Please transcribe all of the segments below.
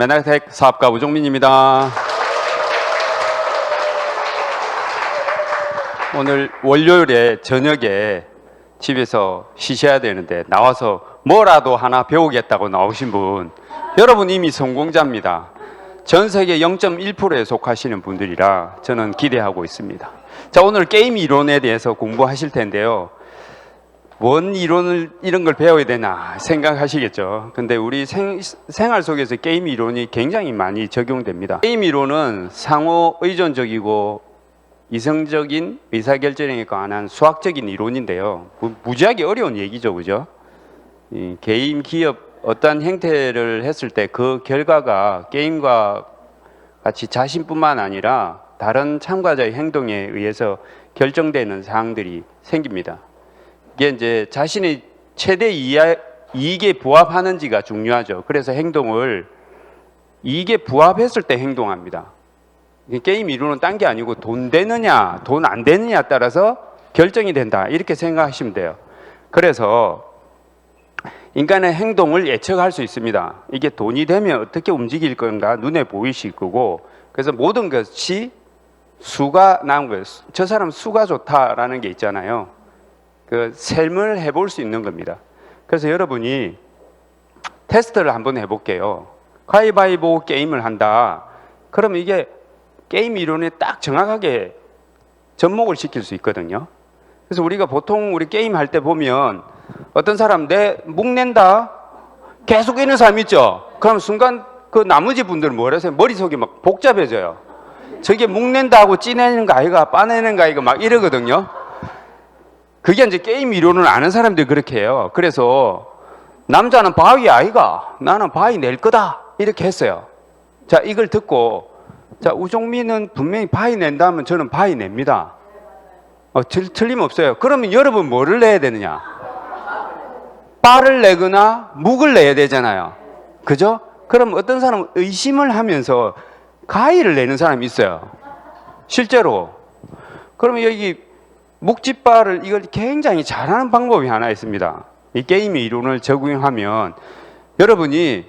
메나텍 사업가 우종민입니다. 오늘 월요일에 저녁에 집에서 쉬셔야 되는데 나와서 뭐라도 하나 배우겠다고 나오신 분, 여러분 이미 성공자입니다. 전 세계 0.1%에 속하시는 분들이라 저는 기대하고 있습니다. 자, 오늘 게임 이론에 대해서 공부하실 텐데요. 뭔 이론을 이런 걸 배워야 되나 생각하시겠죠. 근데 우리 생활 속에서 게임 이론이 굉장히 많이 적용됩니다. 게임 이론은 상호 의존적이고 이성적인 의사결정에 관한 수학적인 이론인데요. 무지하게 어려운 얘기죠, 그죠? 이 개인, 기업 어떤 행태를 했을 때 그 결과가 게임과 같이 자신뿐만 아니라 다른 참가자의 행동에 의해서 결정되는 사항들이 생깁니다. 이게 이제 자신의 최대 이익에 부합하는지가 중요하죠. 그래서 행동을 이익에 부합했을 때 행동합니다. 게임 이론은 딴 게 아니고 돈 되느냐, 돈 안 되느냐에 따라서 결정이 된다. 이렇게 생각하시면 돼요. 그래서 인간의 행동을 예측할 수 있습니다. 이게 돈이 되면 어떻게 움직일 건가 눈에 보이실 거고, 그래서 모든 것이 수가 나온 거예요. 저 사람 수가 좋다라는 게 있잖아요. 그 셈을 해볼 수 있는 겁니다. 그래서 여러분이 테스트를 한번 해볼게요. 가위바위보 게임을 한다. 그럼 이게 게임 이론에 딱 정확하게 접목을 시킬 수 있거든요. 그래서 우리가 보통 우리 게임 할 때 보면 어떤 사람 내 묵낸다 계속 이런 사람 있죠. 그럼 순간 그 나머지 분들은 뭐라 하세요? 머릿속이 막 복잡해져요. 저게 묵낸다 하고 찌내는 거 아이가 빠내는 거 아이가 막 이러거든요. 그게 이제 게임 이론을 아는 사람들이 그렇게 해요. 그래서 남자는 바위 아이가 나는 바위 낼 거다 이렇게 했어요. 자, 이걸 듣고 자, 우종민은 분명히 바위 낸다 하면 저는 바위 냅니다. 틀림없어요. 그러면 여러분 뭐를 내야 되느냐? 바를 내거나 묵을 내야 되잖아요. 그죠? 그럼 어떤 사람은 의심을 하면서 가위를 내는 사람이 있어요. 실제로. 그러면 여기 묵지바를 이걸 굉장히 잘하는 방법이 하나 있습니다. 이 게임의 이론을 적용하면 여러분이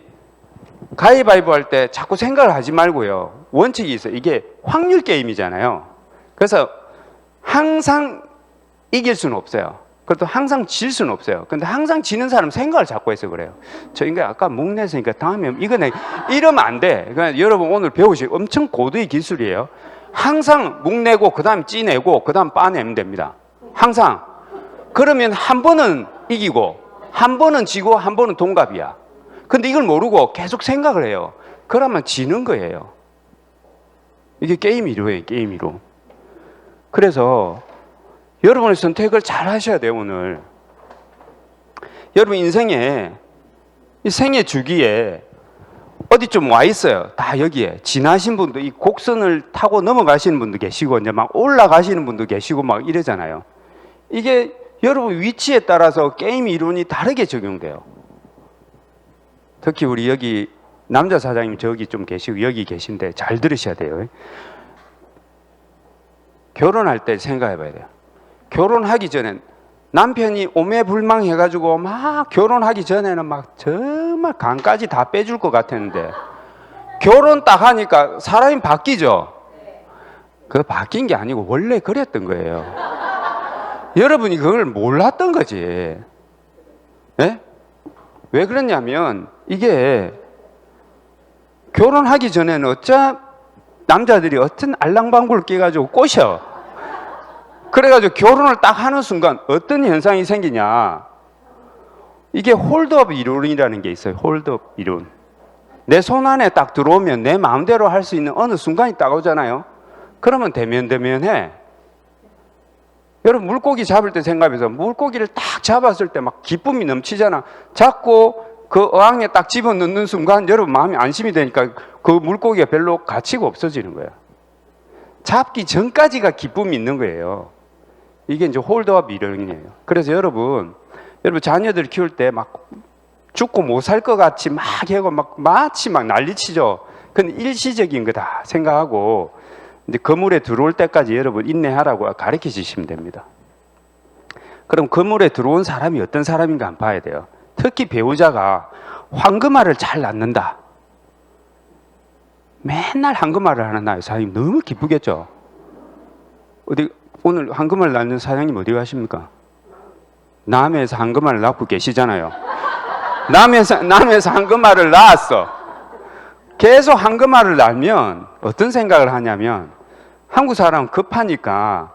가위바위보 할 때 자꾸 생각을 하지 말고요. 원칙이 있어요. 이게 확률 게임이잖아요. 그래서 항상 이길 수는 없어요. 그래도 항상 질 수는 없어요. 근데 항상 지는 사람 생각을 자꾸 해서 그래요. 저 인간 아까 묵냈으니까 다음에 이거는 이러면 안 돼. 그러니까 여러분 오늘 배우실 엄청 고도의 기술이에요. 항상 묵내고 그 다음 찌내고 그 다음 빠내면 됩니다. 항상. 그러면 한 번은 이기고 한 번은 지고 한 번은 동갑이야. 근데 이걸 모르고 계속 생각을 해요. 그러면 지는 거예요. 이게 게임 이론이에요. 게임 이론. 그래서 여러분의 선택을 잘 하셔야 돼요. 오늘 여러분 인생에 이 생애 주기에 어디 좀 와 있어요. 다 여기에 지나신 분도 이 곡선을 타고 넘어가시는 분도 계시고 이제 막 올라가시는 분도 계시고 막 이러잖아요. 이게 여러분 위치에 따라서 게임 이론이 다르게 적용돼요. 특히 우리 여기 남자 사장님 저기 좀 계시고 여기 계신데 잘 들으셔야 돼요. 결혼할 때 생각해 봐야 돼요. 결혼하기 전엔 남편이 오매불망해가지고 막 결혼하기 전에는 막 정말 간까지 다 빼줄 것 같았는데 결혼 딱 하니까 사람이 바뀌죠. 그거 바뀐 게 아니고 원래 그랬던 거예요. 여러분이 그걸 몰랐던 거지. 네? 왜 그러냐면 이게 결혼하기 전에는 남자들이 어떤 알랑방구를 끼가지고 꼬셔. 그래가지고 결혼을 딱 하는 순간 어떤 현상이 생기냐. 이게 홀드업 이론이라는 게 있어요. 홀드업 이론. 내 손 안에 딱 들어오면 내 마음대로 할 수 있는 어느 순간이 딱 오잖아요. 그러면 대면해. 여러분 물고기 잡을 때 생각해서 물고기를 딱 잡았을 때 막 기쁨이 넘치잖아. 잡고 그 어항에 딱 집어넣는 순간 여러분 마음이 안심이 되니까 그 물고기가 별로 가치가 없어지는 거야. 잡기 전까지가 기쁨이 있는 거예요. 이게 이제 홀드업 이론이에요. 그래서 여러분 자녀들 키울 때 막 죽고 못 살 것 같이 막 하고 막 마치 막 난리치죠. 그건 일시적인 거다 생각하고 이제 건물에 들어올 때까지 여러분 인내하라고 가르쳐 주시면 됩니다. 그럼 건물에 들어온 사람이 어떤 사람인가 한번 봐야 돼요. 특히 배우자가 황금알을 잘 낳는다. 맨날 황금알을 하나 낳아요. 사장님 너무 기쁘겠죠? 어디 오늘 황금알 낳는 사장님 어디 가십니까? 남해에서 황금알을 낳고 계시잖아요. 남해에서 황금알을 낳았어. 계속 황금알을 낳으면 어떤 생각을 하냐면 한국 사람은 급하니까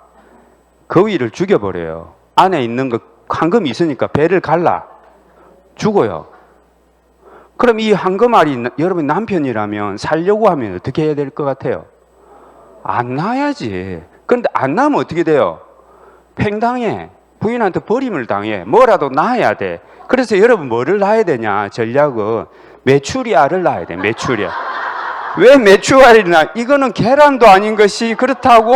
거위를 죽여버려요. 안에 있는 거 황금이 있으니까 배를 갈라 죽어요. 그럼 이 황금알이 여러분 남편이라면 살려고 하면 어떻게 해야 될 것 같아요? 안 낳아야지. 그런데 안 낳으면 어떻게 돼요? 팽당해. 부인한테 버림을 당해. 뭐라도 낳아야 돼. 그래서 여러분 뭐를 낳아야 되냐? 전략은 메추리알을 낳아야 돼. 메추리알. 왜 메추리알이 낳아? 이거는 계란도 아닌 것이 그렇다고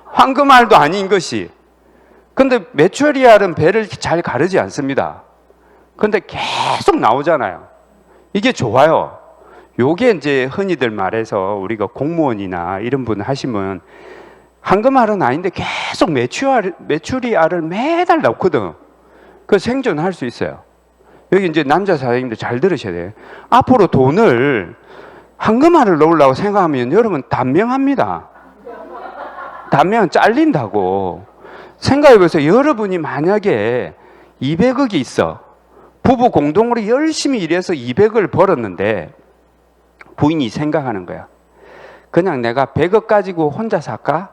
황금알도 아닌 것이. 근데 메추리알은 배를 잘 가르지 않습니다. 근데 계속 나오잖아요. 이게 좋아요. 요게 이제 흔히들 말해서 우리가 공무원이나 이런 분 하시면 황금알은 아닌데 계속 메추리알을 매달 넣거든. 그 생존할 수 있어요. 여기 이제 남자 사장님들 잘 들으셔야 돼요. 앞으로 돈을 황금알을 넣으려고 생각하면 여러분 단명합니다. 단명 잘린다고. 생각해보세요. 여러분이 만약에 200억이 있어. 부부 공동으로 열심히 일해서 200을 벌었는데 부인이 생각하는 거야. 그냥 내가 100억 가지고 혼자 살까?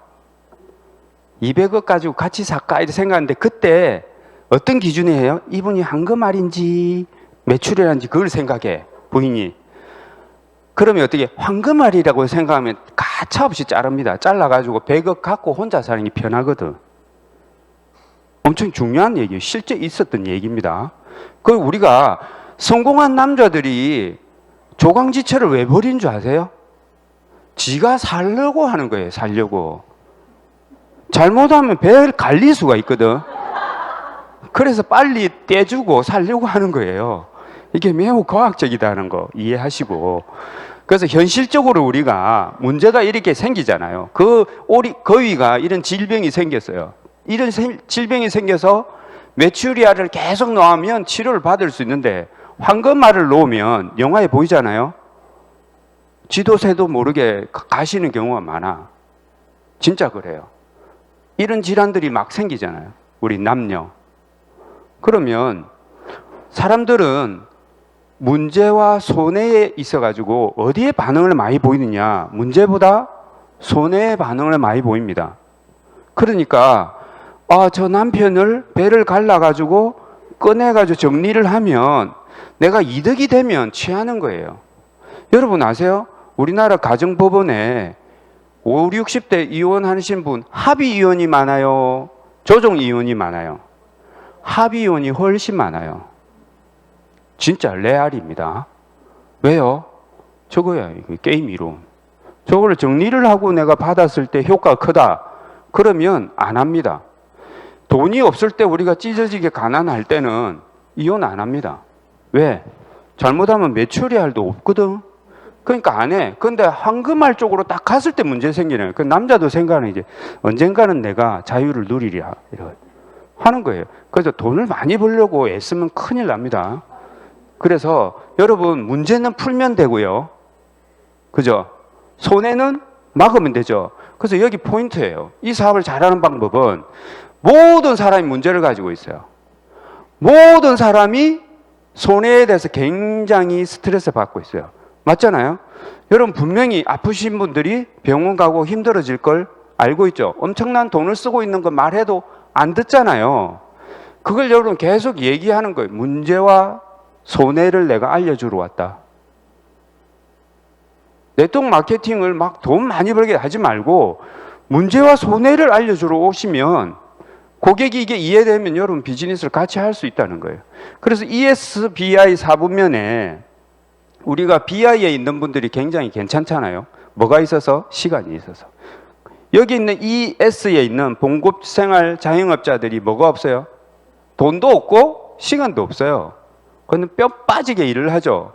200억 가지고 같이 살까? 이렇게 생각하는데 그때 어떤 기준이 해요? 이분이 황금알인지 메추리알인지 그걸 생각해. 부인이. 그러면 어떻게 황금알이라고 생각하면 가차없이 자릅니다. 잘라가지고 100억 갖고 혼자 사는 게 편하거든. 엄청 중요한 얘기예요. 실제 있었던 얘기입니다. 그 우리가 성공한 남자들이 조강지처를 왜 버린 줄 아세요? 지가 살려고 하는 거예요. 살려고. 잘못하면 배를 갈릴 수가 있거든. 그래서 빨리 떼주고 살려고 하는 거예요. 이게 매우 과학적이다는 거 이해하시고. 그래서 현실적으로 우리가 문제가 이렇게 생기잖아요. 거위가 이런 질병이 생겼어요. 이런 질병이 생겨서 메추리알을 계속 넣으면 치료를 받을 수 있는데 황금알을 놓으면 영화에 보이잖아요. 지도 새도 모르게 가시는 경우가 많아. 진짜 그래요. 이런 질환들이 막 생기잖아요. 우리 남녀. 그러면 사람들은 문제와 손해에 있어가지고 어디에 반응을 많이 보이느냐? 문제보다 손해에 반응을 많이 보입니다. 그러니까 저 남편을 배를 갈라가지고 꺼내가지고 정리를 하면 내가 이득이 되면 취하는 거예요. 여러분 아세요? 우리나라 가정법원에 50, 60대 이혼하신 분 합의 이혼이 많아요? 조정 이혼이 많아요? 합의 이혼이 훨씬 많아요. 진짜 레알입니다. 왜요? 저거야, 게임 이론. 저걸 정리를 하고 내가 받았을 때 효과가 크다. 그러면 안 합니다. 돈이 없을 때 우리가 찢어지게 가난할 때는 이혼 안 합니다. 왜? 잘못하면 메추리알도 없거든. 그러니까 안 해. 근데 황금알 쪽으로 딱 갔을 때 문제 생기는 거예요. 그 남자도 생각하는 이제 언젠가는 내가 자유를 누리랴. 이런 하는 거예요. 그래서 돈을 많이 벌려고 애쓰면 큰일 납니다. 그래서 여러분 문제는 풀면 되고요. 그죠? 손해는 막으면 되죠. 그래서 여기 포인트예요. 이 사업을 잘하는 방법은 모든 사람이 문제를 가지고 있어요. 모든 사람이 손해에 대해서 굉장히 스트레스 받고 있어요. 맞잖아요? 여러분 분명히 아프신 분들이 병원 가고 힘들어질 걸 알고 있죠? 엄청난 돈을 쓰고 있는 거 말해도 안 듣잖아요. 그걸 여러분 계속 얘기하는 거예요. 문제와 손해를 내가 알려주러 왔다. 네트워크 마케팅을 막 돈 많이 벌게 하지 말고 문제와 손해를 알려주러 오시면 고객이 이게 이해되면 여러분 비즈니스를 같이 할 수 있다는 거예요. 그래서 ESBI 사부면에 우리가 BI에 있는 분들이 굉장히 괜찮잖아요. 뭐가 있어서? 시간이 있어서. 여기 있는 ES에 있는 봉급생활 자영업자들이 뭐가 없어요? 돈도 없고 시간도 없어요. 그건 뼈 빠지게 일을 하죠.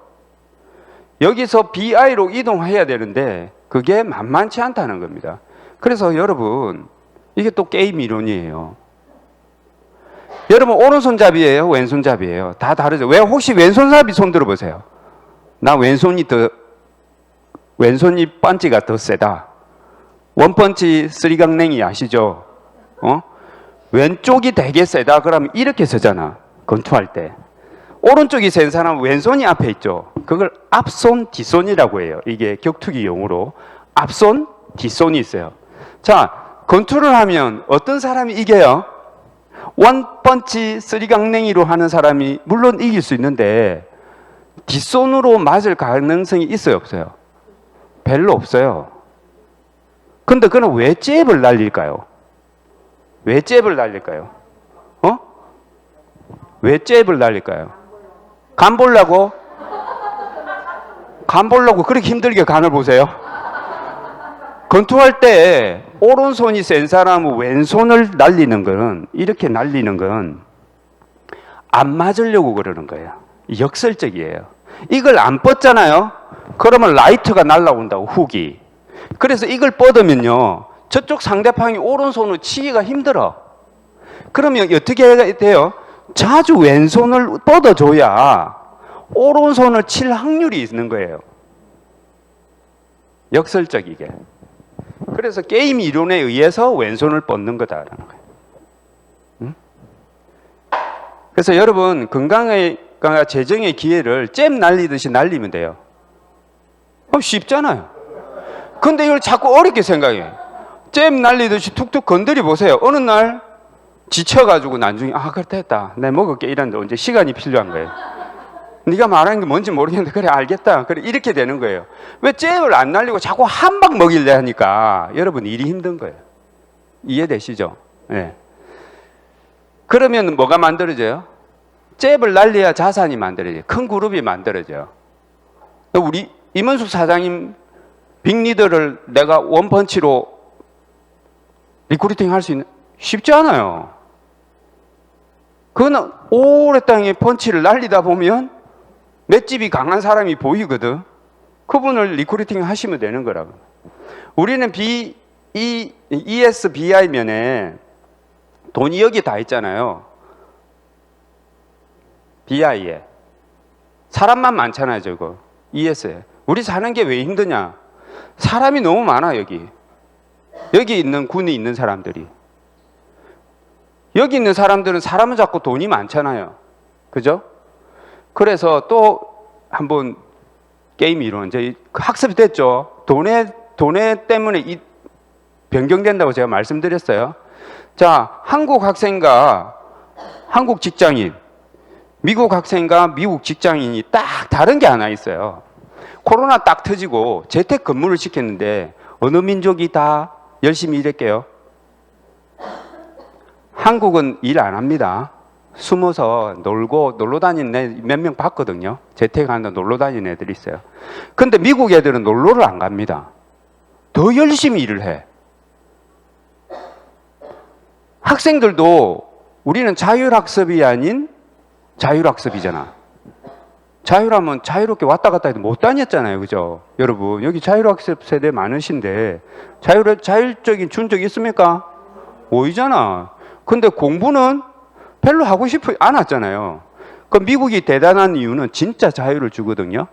여기서 BI로 이동해야 되는데 그게 만만치 않다는 겁니다. 그래서 여러분 이게 또 게임 이론이에요. 여러분 오른손잡이에요? 왼손잡이에요? 다 다르죠. 왜 혹시 왼손잡이 손 들어보세요. 나 왼손이 더 왼손이 펀치가 더 세다. 원펀치 쓰리강냉이 아시죠? 왼쪽이 되게 세다. 그러면 이렇게 서잖아. 권투할 때. 오른쪽이 센 사람은 왼손이 앞에 있죠. 그걸 앞손, 뒷손이라고 해요. 이게 격투기 용어로. 앞손, 뒷손이 있어요. 자, 권투를 하면 어떤 사람이 이겨요? 원펀치 쓰리강냉이로 하는 사람이 물론 이길 수 있는데 뒷손으로 맞을 가능성이 있어요, 없어요? 별로 없어요. 근데 그는 왜 잽을 날릴까요? 왜 잽을 날릴까요? 왜 잽을 날릴까요? 간 보려고? 간 보려고 그렇게 힘들게 간을 보세요? 권투할 때 오른손이 센 사람은 왼손을 날리는 거는, 이렇게 날리는 건 안 맞으려고 그러는 거예요. 역설적이에요. 이걸 안 뻗잖아요? 그러면 라이트가 날라온다고, 훅이. 그래서 이걸 뻗으면요, 저쪽 상대방이 오른손으로 치기가 힘들어. 그러면 어떻게 해야 돼요? 자주 왼손을 뻗어줘야 오른손을 칠 확률이 있는 거예요. 역설적이게. 그래서 게임 이론에 의해서 왼손을 뻗는 거다라는 거예요. 그래서 여러분, 건강의 재정의 기회를 잼 날리듯이 날리면 돼요. 쉽잖아요. 근데 이걸 자꾸 어렵게 생각해. 잼 날리듯이 툭툭 건드려 보세요. 어느 날 지쳐가지고 나중에 그렇다, 내가 먹을게 이랬는데 언제 시간이 필요한 거예요. 네가 말하는 게 뭔지 모르겠는데 그래 알겠다. 그래 이렇게 되는 거예요. 왜 잼을 안 날리고 자꾸 한 방 먹이려 하니까 여러분 일이 힘든 거예요. 이해되시죠? 네. 그러면 뭐가 만들어져요? 잽을 날려야 자산이 만들어져요. 큰 그룹이 만들어져요. 우리 임은숙 사장님 빅리더를 내가 원펀치로 리크루팅 할 수 있는, 쉽지 않아요. 그거는 오랫동안 펀치를 날리다 보면 맷집이 강한 사람이 보이거든. 그분을 리크루팅 하시면 되는 거라고. 우리는 ESBI 면에 돈이 여기 다 있잖아요. BI에. 사람만 많잖아요, 저거. ES에. 우리 사는 게 왜 힘드냐? 사람이 너무 많아, 여기. 여기 있는 군이 있는 사람들이. 여기 있는 사람들은 사람은 작고 돈이 많잖아요. 그죠? 그래서 또 한번 게임 이론, 이제 학습이 됐죠. 돈에 때문에 변경된다고 제가 말씀드렸어요. 자, 한국 학생과 한국 직장인, 미국 학생과 미국 직장인이 딱 다른 게 하나 있어요. 코로나 딱 터지고 재택 근무를 시켰는데 어느 민족이 다 열심히 일했게요? 한국은 일 안 합니다. 숨어서 놀러 다니는 애 몇 명 봤거든요. 재택하는데 놀러 다니는 애들이 있어요. 근데 미국 애들은 놀러를 안 갑니다. 더 열심히 일을 해. 학생들도 우리는 자율학습이 아닌 자율학습이잖아. 자율하면 자유롭게 왔다 갔다 해도 못 다녔잖아요. 그죠? 여러분, 여기 자율학습 세대 많으신데 자율적인 준적 있습니까? 보이잖아. 근데 공부는 별로 하고 싶지 않았잖아요. 그럼 미국이 대단한 이유는 진짜 자유를 주거든요.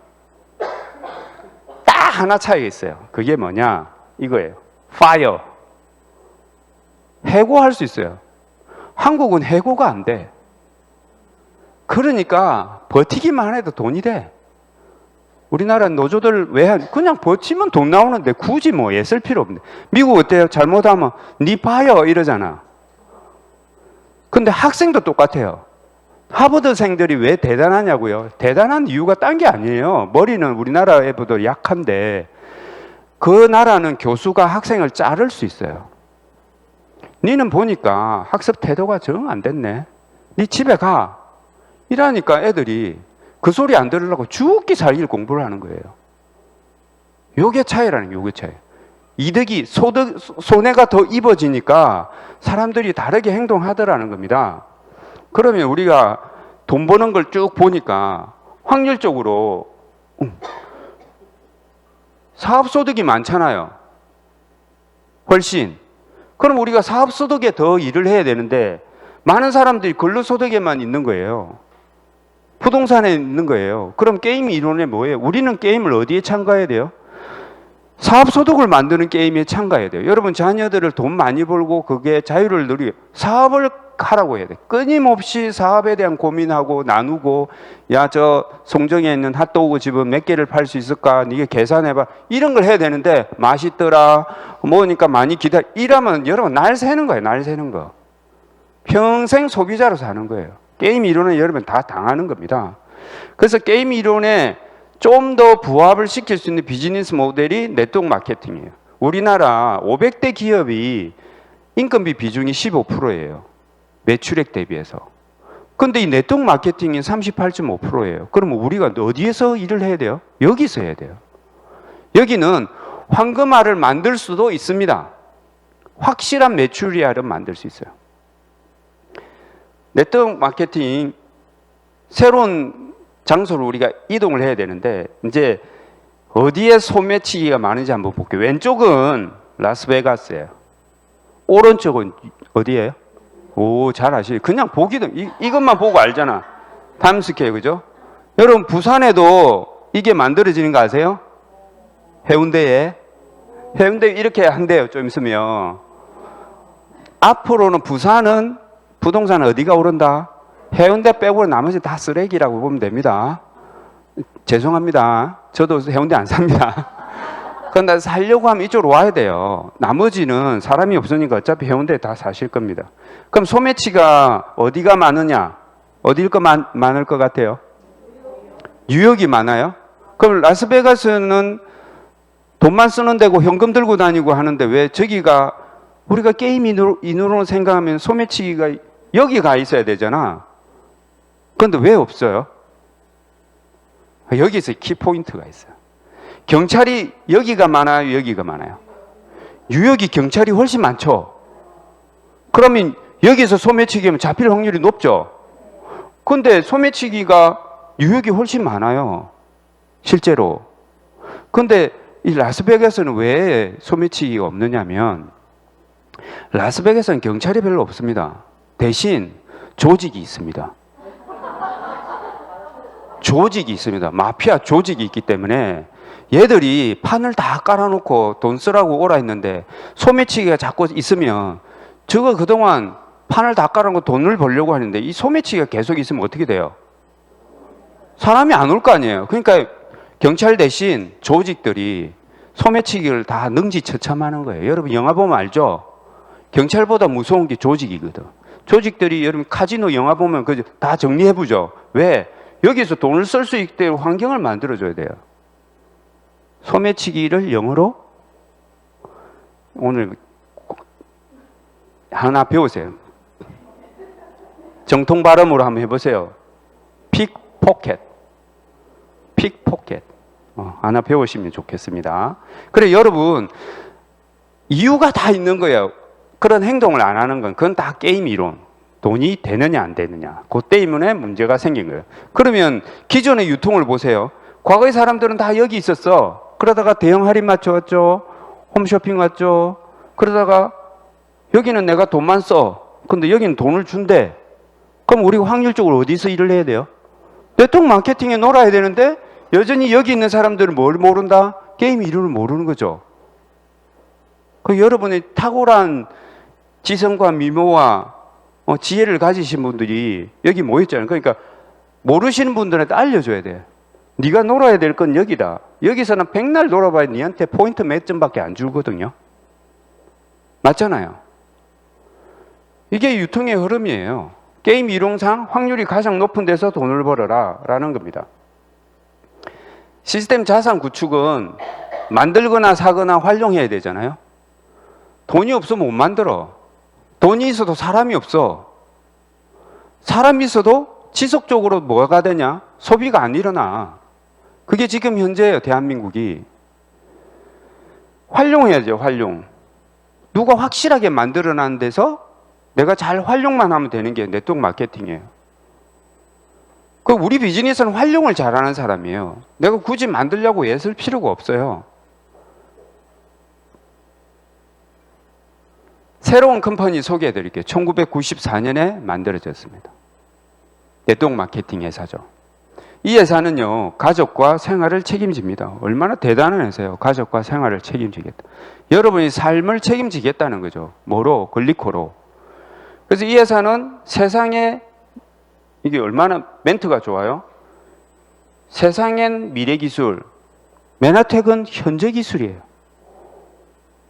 딱 하나 차이가 있어요. 그게 뭐냐? 이거예요. fire. 해고할 수 있어요. 한국은 해고가 안 돼. 그러니까 버티기만 해도 돈이 돼. 우리나라 노조들 그냥 버티면 돈 나오는데 굳이 뭐 애쓸 필요 없는데. 미국 어때요? 잘못하면 니 봐요 이러잖아. 근데 학생도 똑같아요. 하버드생들이 왜 대단하냐고요? 대단한 이유가 딴 게 아니에요. 머리는 우리나라 애보다 약한데 그 나라는 교수가 학생을 자를 수 있어요. 니는 보니까 학습 태도가 정 안 됐네. 니 집에 가. 이러니까 애들이 그 소리 안 들으려고 죽기 살기를 공부를 하는 거예요. 요게 차이라는 게 요게 차이. 이득이 손해가 더 입어지니까 사람들이 다르게 행동하더라는 겁니다. 그러면 우리가 돈 버는 걸 쭉 보니까 확률적으로 사업소득이 많잖아요. 훨씬. 그럼 우리가 사업소득에 더 일을 해야 되는데 많은 사람들이 근로소득에만 있는 거예요. 부동산에 있는 거예요. 그럼 게임 이론에 뭐예요? 우리는 게임을 어디에 참가해야 돼요? 사업소득을 만드는 게임에 참가해야 돼요. 여러분 자녀들을 돈 많이 벌고 그게 자유를 누리게 사업을 하라고 해야 돼. 끊임없이 사업에 대한 고민하고 나누고 야, 저 송정에 있는 핫도그 집은 몇 개를 팔 수 있을까? 니가 계산해봐. 이런 걸 해야 되는데 맛있더라. 뭐니까 많이 기다려. 이러면 여러분 날 새는 거예요. 날 새는 거. 평생 소비자로 사는 거예요. 게임 이론은 여러분 다 당하는 겁니다. 그래서 게임 이론에 좀 더 부합을 시킬 수 있는 비즈니스 모델이 네트워크 마케팅이에요. 우리나라 500대 기업이 인건비 비중이 15%예요. 매출액 대비해서. 근데 이 네트워크 마케팅이 38.5%예요. 그러면 우리가 어디에서 일을 해야 돼요? 여기서 해야 돼요. 여기는 황금알을 만들 수도 있습니다. 확실한 매출이알을 만들 수 있어요. 네트워크 마케팅 새로운 장소로 우리가 이동을 해야 되는데 이제 어디에 소매치기가 많은지 한번 볼게요. 왼쪽은 라스베가스예요. 오른쪽은 어디예요? 오, 잘 아시죠? 그냥 보기도 이것만 보고 알잖아. 타임스퀘어, 그죠? 여러분 부산에도 이게 만들어지는 거 아세요? 해운대에 이렇게 한대요. 좀 있으면 앞으로는 부산은 부동산 어디가 오른다? 해운대 빼고는 나머지 다 쓰레기라고 보면 됩니다. 죄송합니다. 저도 해운대 안 삽니다. 그런데 살려고 하면 이쪽으로 와야 돼요. 나머지는 사람이 없으니까 어차피 해운대에 다 사실 겁니다. 그럼 소매치가 어디가 많으냐? 어딜 거 많을 것 같아요? 뉴욕이 많아요? 그럼 라스베가스는 돈만 쓰는 데고 현금 들고 다니고 하는데 왜 저기가 우리가 게임 인으로 생각하면 소매치기가 여기 가 있어야 되잖아. 그런데 왜 없어요? 여기서 키포인트가 있어요. 경찰이 여기가 많아요? 여기가 많아요? 뉴욕이 경찰이 훨씬 많죠? 그러면 여기서 소매치기하면 잡힐 확률이 높죠? 근데 소매치기가 뉴욕이 훨씬 많아요. 실제로. 근데 이 라스베가스는 왜 소매치기가 없느냐면 라스베가스는 경찰이 별로 없습니다. 대신 조직이 있습니다. 조직이 있습니다. 마피아 조직이 있기 때문에 얘들이 판을 다 깔아놓고 돈 쓰라고 오라 했는데 소매치기가 자꾸 있으면 저거 그동안 판을 다 깔아놓고 돈을 벌려고 하는데 이 소매치기가 계속 있으면 어떻게 돼요? 사람이 안 올 거 아니에요. 그러니까 경찰 대신 조직들이 소매치기를 다 능지처참하는 거예요. 여러분 영화 보면 알죠? 경찰보다 무서운 게 조직이거든. 조직들이 여러분 카지노 영화 보면 그 다 정리해보죠. 왜? 여기서 돈을 쓸 수 있게 환경을 만들어줘야 돼요. 소매치기를 영어로 오늘 하나 배우세요. 정통 발음으로 한번 해보세요. 픽포켓. 픽포켓. 하나 배우시면 좋겠습니다. 그래 여러분 이유가 다 있는 거예요. 그런 행동을 안 하는 건 그건 다 게임 이론. 돈이 되느냐 안 되느냐. 그 때문에 문제가 생긴 거예요. 그러면 기존의 유통을 보세요. 과거의 사람들은 다 여기 있었어. 그러다가 대형 할인 마트 왔죠. 홈쇼핑 왔죠. 그러다가 여기는 내가 돈만 써. 근데 여기는 돈을 준대. 그럼 우리가 확률적으로 어디서 일을 해야 돼요? 네트워크 마케팅에 놀아야 되는데 여전히 여기 있는 사람들은 뭘 모른다? 게임 이론을 모르는 거죠. 그 여러분의 탁월한 지성과 미모와 지혜를 가지신 분들이 여기 모였잖아요. 그러니까 모르시는 분들한테 알려줘야 돼. 네가 놀아야 될 건 여기다. 여기서는 백날 놀아봐야 니한테 포인트 몇 점밖에 안 주거든요. 맞잖아요. 이게 유통의 흐름이에요. 게임 이론상 확률이 가장 높은 데서 돈을 벌어라 라는 겁니다. 시스템 자산 구축은 만들거나 사거나 활용해야 되잖아요. 돈이 없으면 못 만들어. 돈이 있어도 사람이 없어. 사람이 있어도 지속적으로 뭐가 되냐? 소비가 안 일어나. 그게 지금 현재예요, 대한민국이. 활용해야죠, 활용. 누가 확실하게 만들어낸 데서 내가 잘 활용만 하면 되는 게 네트워크 마케팅이에요. 그 우리 비즈니스는 활용을 잘하는 사람이에요. 내가 굳이 만들려고 애쓸 필요가 없어요. 새로운 컴퍼니 소개해 드릴게요. 1994년에 만들어졌습니다. 네트워크 마케팅 회사죠. 이 회사는요, 가족과 생활을 책임집니다. 얼마나 대단한 회사예요. 가족과 생활을 책임지겠다. 여러분이 삶을 책임지겠다는 거죠. 뭐로? 글리코로. 그래서 이 회사는 세상에, 이게 얼마나 멘트가 좋아요? 세상엔 미래 기술, 메나텍은 현재 기술이에요.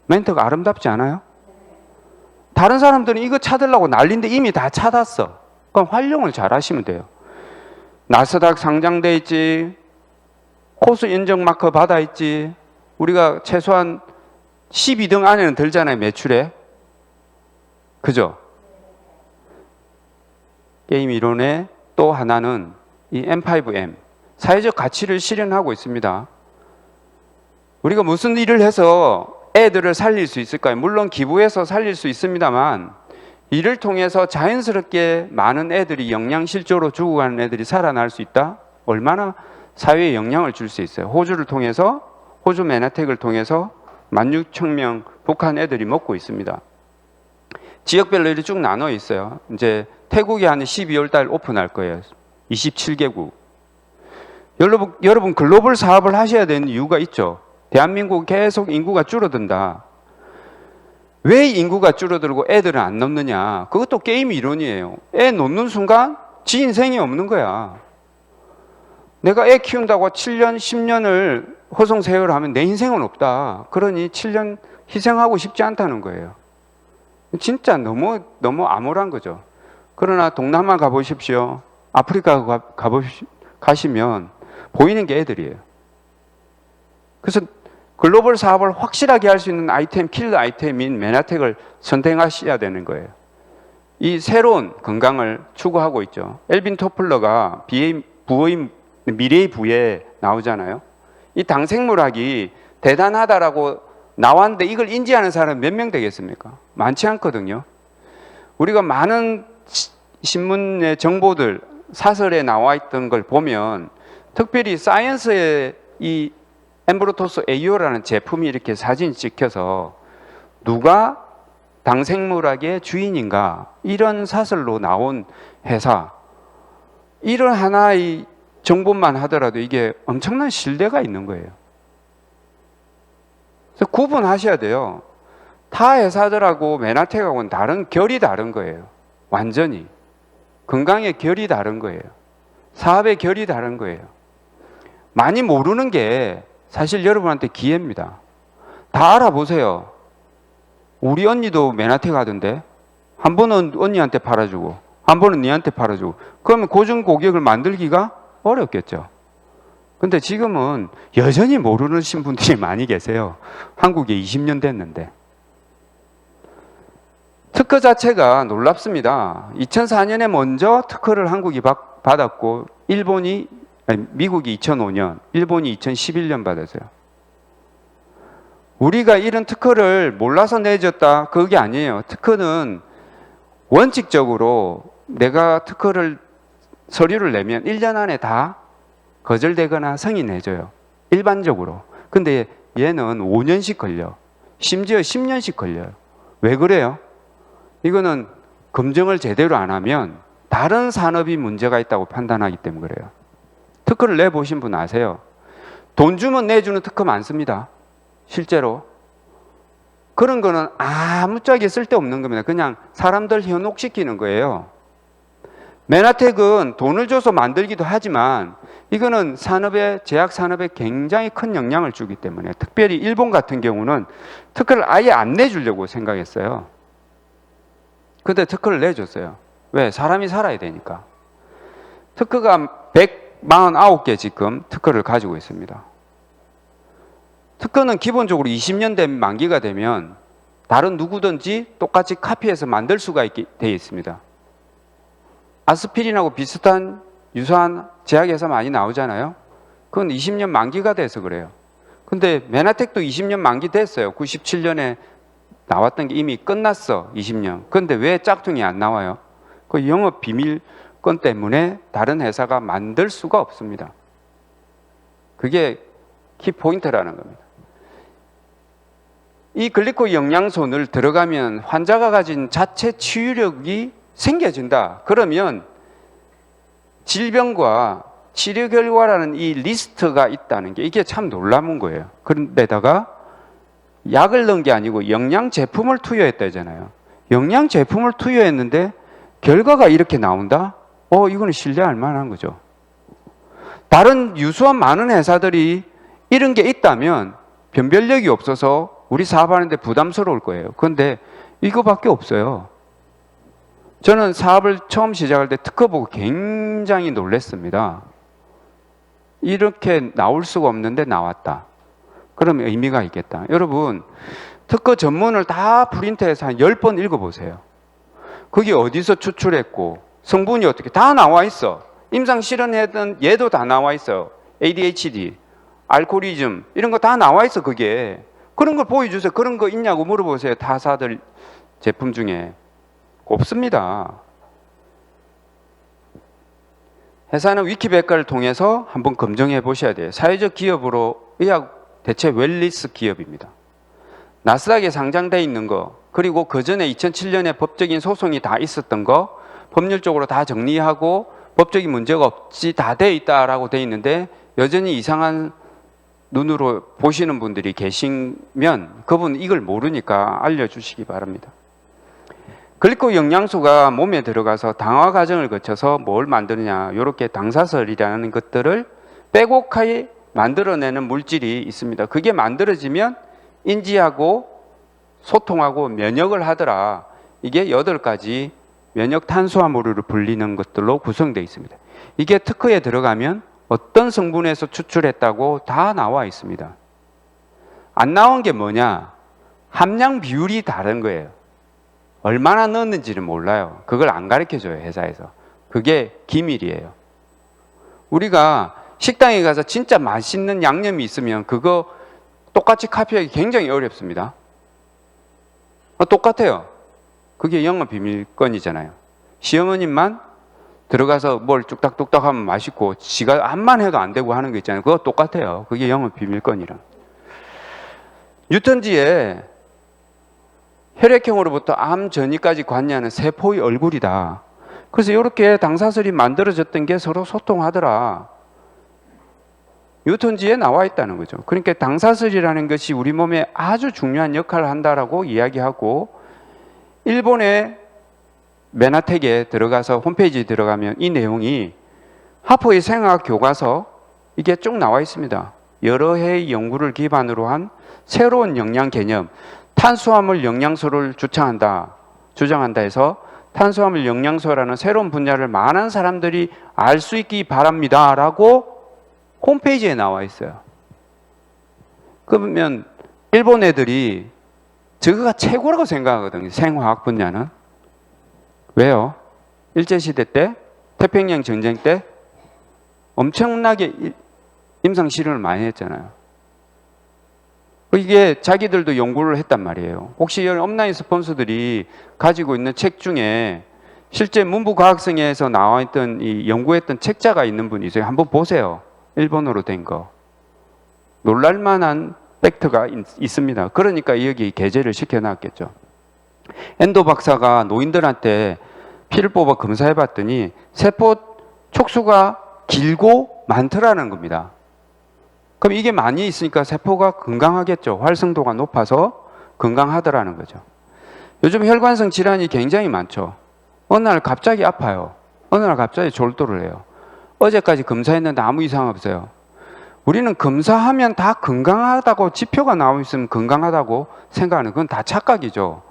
멘트가 아름답지 않아요? 다른 사람들은 이거 찾으려고 난리인데 이미 다 찾았어. 그럼 활용을 잘 하시면 돼요. 나스닥 상장돼 있지, 코스 인증 마크 받아 있지, 우리가 최소한 12등 안에는 들잖아요, 매출에. 그죠? 게임 이론의 또 하나는 이 M5M, 사회적 가치를 실현하고 있습니다. 우리가 무슨 일을 해서 애들을 살릴 수 있을까요? 물론 기부해서 살릴 수 있습니다만, 이를 통해서 자연스럽게 많은 애들이 영양실조로 죽어가는 애들이 살아날 수 있다? 얼마나 사회에 영향을 줄 수 있어요. 호주를 통해서, 호주 메나텍을 통해서 16,000명 북한 애들이 먹고 있습니다. 지역별로 이렇게 쭉 나눠 있어요. 이제 태국이 한 12월 달 오픈할 거예요. 27개국. 여러분 글로벌 사업을 하셔야 되는 이유가 있죠. 대한민국 계속 인구가 줄어든다. 왜 인구가 줄어들고 애들은 안 넘느냐? 그것도 게임 이론이에요. 애 놓는 순간 지 인생이 없는 거야. 내가 애 키운다고 7년, 10년을 허송세월하면 내 인생은 없다. 그러니 7년 희생하고 싶지 않다는 거예요. 진짜 너무 암울한 거죠. 그러나 동남아 가보십시오. 아프리카 가시면 보이는 게 애들이에요. 그래서 글로벌 사업을 확실하게 할 수 있는 아이템, 킬러 아이템인 메나텍을 선택하셔야 되는 거예요. 이 새로운 건강을 추구하고 있죠. 엘빈 토플러가 미래의 부에 나오잖아요. 이 당생물학이 대단하다라고 나왔는데 이걸 인지하는 사람은 몇 명 되겠습니까? 많지 않거든요. 우리가 많은 신문의 정보들, 사설에 나와 있던 걸 보면 특별히 사이언스의 이 엠브로토스 AO라는 제품이 이렇게 사진이 찍혀서 누가 당생물학의 주인인가, 이런 사설로 나온 회사, 이런 하나의 정보만 하더라도 이게 엄청난 신뢰가 있는 거예요. 그래서 구분하셔야 돼요. 타 회사들하고 메나텍하고는 결이 다른 거예요. 완전히. 건강의 결이 다른 거예요. 사업의 결이 다른 거예요. 많이 모르는 게 사실 여러분한테 기회입니다. 다 알아보세요. 우리 언니도 메나텍 하던데, 한 번은 언니한테 팔아주고 한 번은 니한테 팔아주고, 그러면 고정 고객을 만들기가 어렵겠죠. 근데 지금은 여전히 모르시는 분들이 많이 계세요. 한국에 20년 됐는데. 특허 자체가 놀랍습니다. 2004년에 먼저 특허를 한국이 받았고 미국이 2005년, 일본이 2011년 받았어요. 우리가 이런 특허를 몰라서 내줬다, 그게 아니에요. 특허는 원칙적으로 내가 특허를 서류를 내면 1년 안에 다 거절되거나 승인해줘요. 일반적으로. 근데 얘는 5년씩 걸려. 심지어 10년씩 걸려요. 왜 그래요? 이거는 검증을 제대로 안 하면 다른 산업이 문제가 있다고 판단하기 때문에 그래요. 특허를 내보신 분 아세요? 돈 주면 내주는 특허 많습니다. 실제로. 그런 거는 아무짝에 쓸데없는 겁니다. 그냥 사람들 현혹시키는 거예요. 메나텍은 돈을 줘서 만들기도 하지만 이거는 제약 산업에 굉장히 큰 영향을 주기 때문에, 특별히 일본 같은 경우는 특허를 아예 안 내주려고 생각했어요. 근데 특허를 내줬어요. 왜? 사람이 살아야 되니까. 특허가 149개 지금 특허를 가지고 있습니다. 특허는 기본적으로 20년 된 만기가 되면 다른 누구든지 똑같이 카피해서 만들 수가 되어 있습니다. 아스피린하고 비슷한 유사한 제약회사 많이 나오잖아요. 그건 20년 만기가 돼서 그래요. 근데 메나텍도 20년 만기 됐어요. 97년에 나왔던 게 이미 끝났어. 20년. 근데 왜 짝퉁이 안 나와요? 그 영업 비밀권 때문에 다른 회사가 만들 수가 없습니다. 그게 키포인트라는 겁니다. 이 글리코 영양소를 들어가면 환자가 가진 자체 치유력이 생겨진다. 그러면 질병과 치료 결과라는 이 리스트가 있다는 게 이게 참 놀라운 거예요. 그런데다가 약을 넣은 게 아니고 영양 제품을 투여했다잖아요. 영양 제품을 투여했는데 결과가 이렇게 나온다? 이거는 신뢰할 만한 거죠. 다른 유수한 많은 회사들이 이런 게 있다면 변별력이 없어서 우리 사업하는데 부담스러울 거예요. 그런데 이거밖에 없어요. 저는 사업을 처음 시작할 때 특허 보고 굉장히 놀랐습니다. 이렇게 나올 수가 없는데 나왔다. 그러면 의미가 있겠다. 여러분, 특허 전문을 다 프린트해서 한 10번 읽어보세요. 그게 어디서 추출했고 성분이 어떻게 다 나와 있어. 임상 실험했던 얘도 다 나와 있어요. ADHD, 알코올리즘 이런 거 다 나와 있어. 그게 그런 걸 보여주세요. 그런 거 있냐고 물어보세요. 타사들 제품 중에 없습니다. 회사는 위키백과를 통해서 한번 검증해 보셔야 돼요. 사회적 기업으로 의학 대체 웰리스 기업입니다. 나스닥에 상장돼 있는 거, 그리고 그 전에 2007년에 법적인 소송이 다 있었던 거 법률적으로 다 정리하고 법적인 문제가 없이 다 돼 있다라고 돼 있는데 여전히 이상한 눈으로 보시는 분들이 계시면 그분 이걸 모르니까 알려주시기 바랍니다. 글리코 영양소가 몸에 들어가서 당화 과정을 거쳐서 뭘 만드느냐, 이렇게 당사설이라는 것들을 빼곡하게 만들어내는 물질이 있습니다. 그게 만들어지면 인지하고 소통하고 면역을 하더라. 이게 8가지 면역 탄수화물으로 불리는 것들로 구성되어 있습니다. 이게 특허에 들어가면 어떤 성분에서 추출했다고 다 나와 있습니다. 안 나온 게 뭐냐? 함량 비율이 다른 거예요. 얼마나 넣었는지는 몰라요. 그걸 안 가르쳐줘요, 회사에서. 그게 기밀이에요. 우리가 식당에 가서 진짜 맛있는 양념이 있으면 그거 똑같이 카피하기 굉장히 어렵습니다. 똑같아요. 그게 영업 비밀권이잖아요. 시어머님만 들어가서 뭘 뚝딱뚝딱 하면 맛있고 지가 암만 해도 안 되고 하는 거 있잖아요. 그거 똑같아요. 그게 영업 비밀권이랑. 유턴지에 혈액형으로부터 암 전이까지 관여하는 세포의 얼굴이다. 그래서 이렇게 당사설이 만들어졌던 게 서로 소통하더라. 유턴지에 나와 있다는 거죠. 그러니까 당사설이라는 것이 우리 몸에 아주 중요한 역할을 한다라고 이야기하고, 일본의 메나텍에 들어가서 홈페이지에 들어가면 이 내용이 하포의 생화학 교과서 이게 쭉 나와 있습니다. 여러 해의 연구를 기반으로 한 새로운 영양 개념, 탄수화물 영양소를 주장한다 해서 탄수화물 영양소라는 새로운 분야를 많은 사람들이 알 수 있기 바랍니다 라고 홈페이지에 나와 있어요. 그러면 일본 애들이 저거가 최고라고 생각하거든요. 생화학 분야는. 왜요? 일제시대 때, 태평양 전쟁 때 엄청나게 임상 실험을 많이 했잖아요. 이게 자기들도 연구를 했단 말이에요. 혹시 이런 온라인 스폰서들이 가지고 있는 책 중에 실제 문부과학성에서 나와 있던 이 연구했던 책자가 있는 분이 있어요. 한번 보세요. 일본어로 된 거. 놀랄만한 팩트가 있습니다. 그러니까 여기 게재를 시켜놨겠죠. 엔도 박사가 노인들한테 피를 뽑아 검사해봤더니 세포 촉수가 길고 많더라는 겁니다. 그럼 이게 많이 있으니까 세포가 건강하겠죠. 활성도가 높아서 건강하더라는 거죠. 요즘 혈관성 질환이 굉장히 많죠. 어느 날 갑자기 아파요. 어느 날 갑자기 졸도를 해요. 어제까지 검사했는데 아무 이상 없어요. 우리는 검사하면 다 건강하다고 지표가 나와 있으면 건강하다고 생각하는 건 다 착각이죠.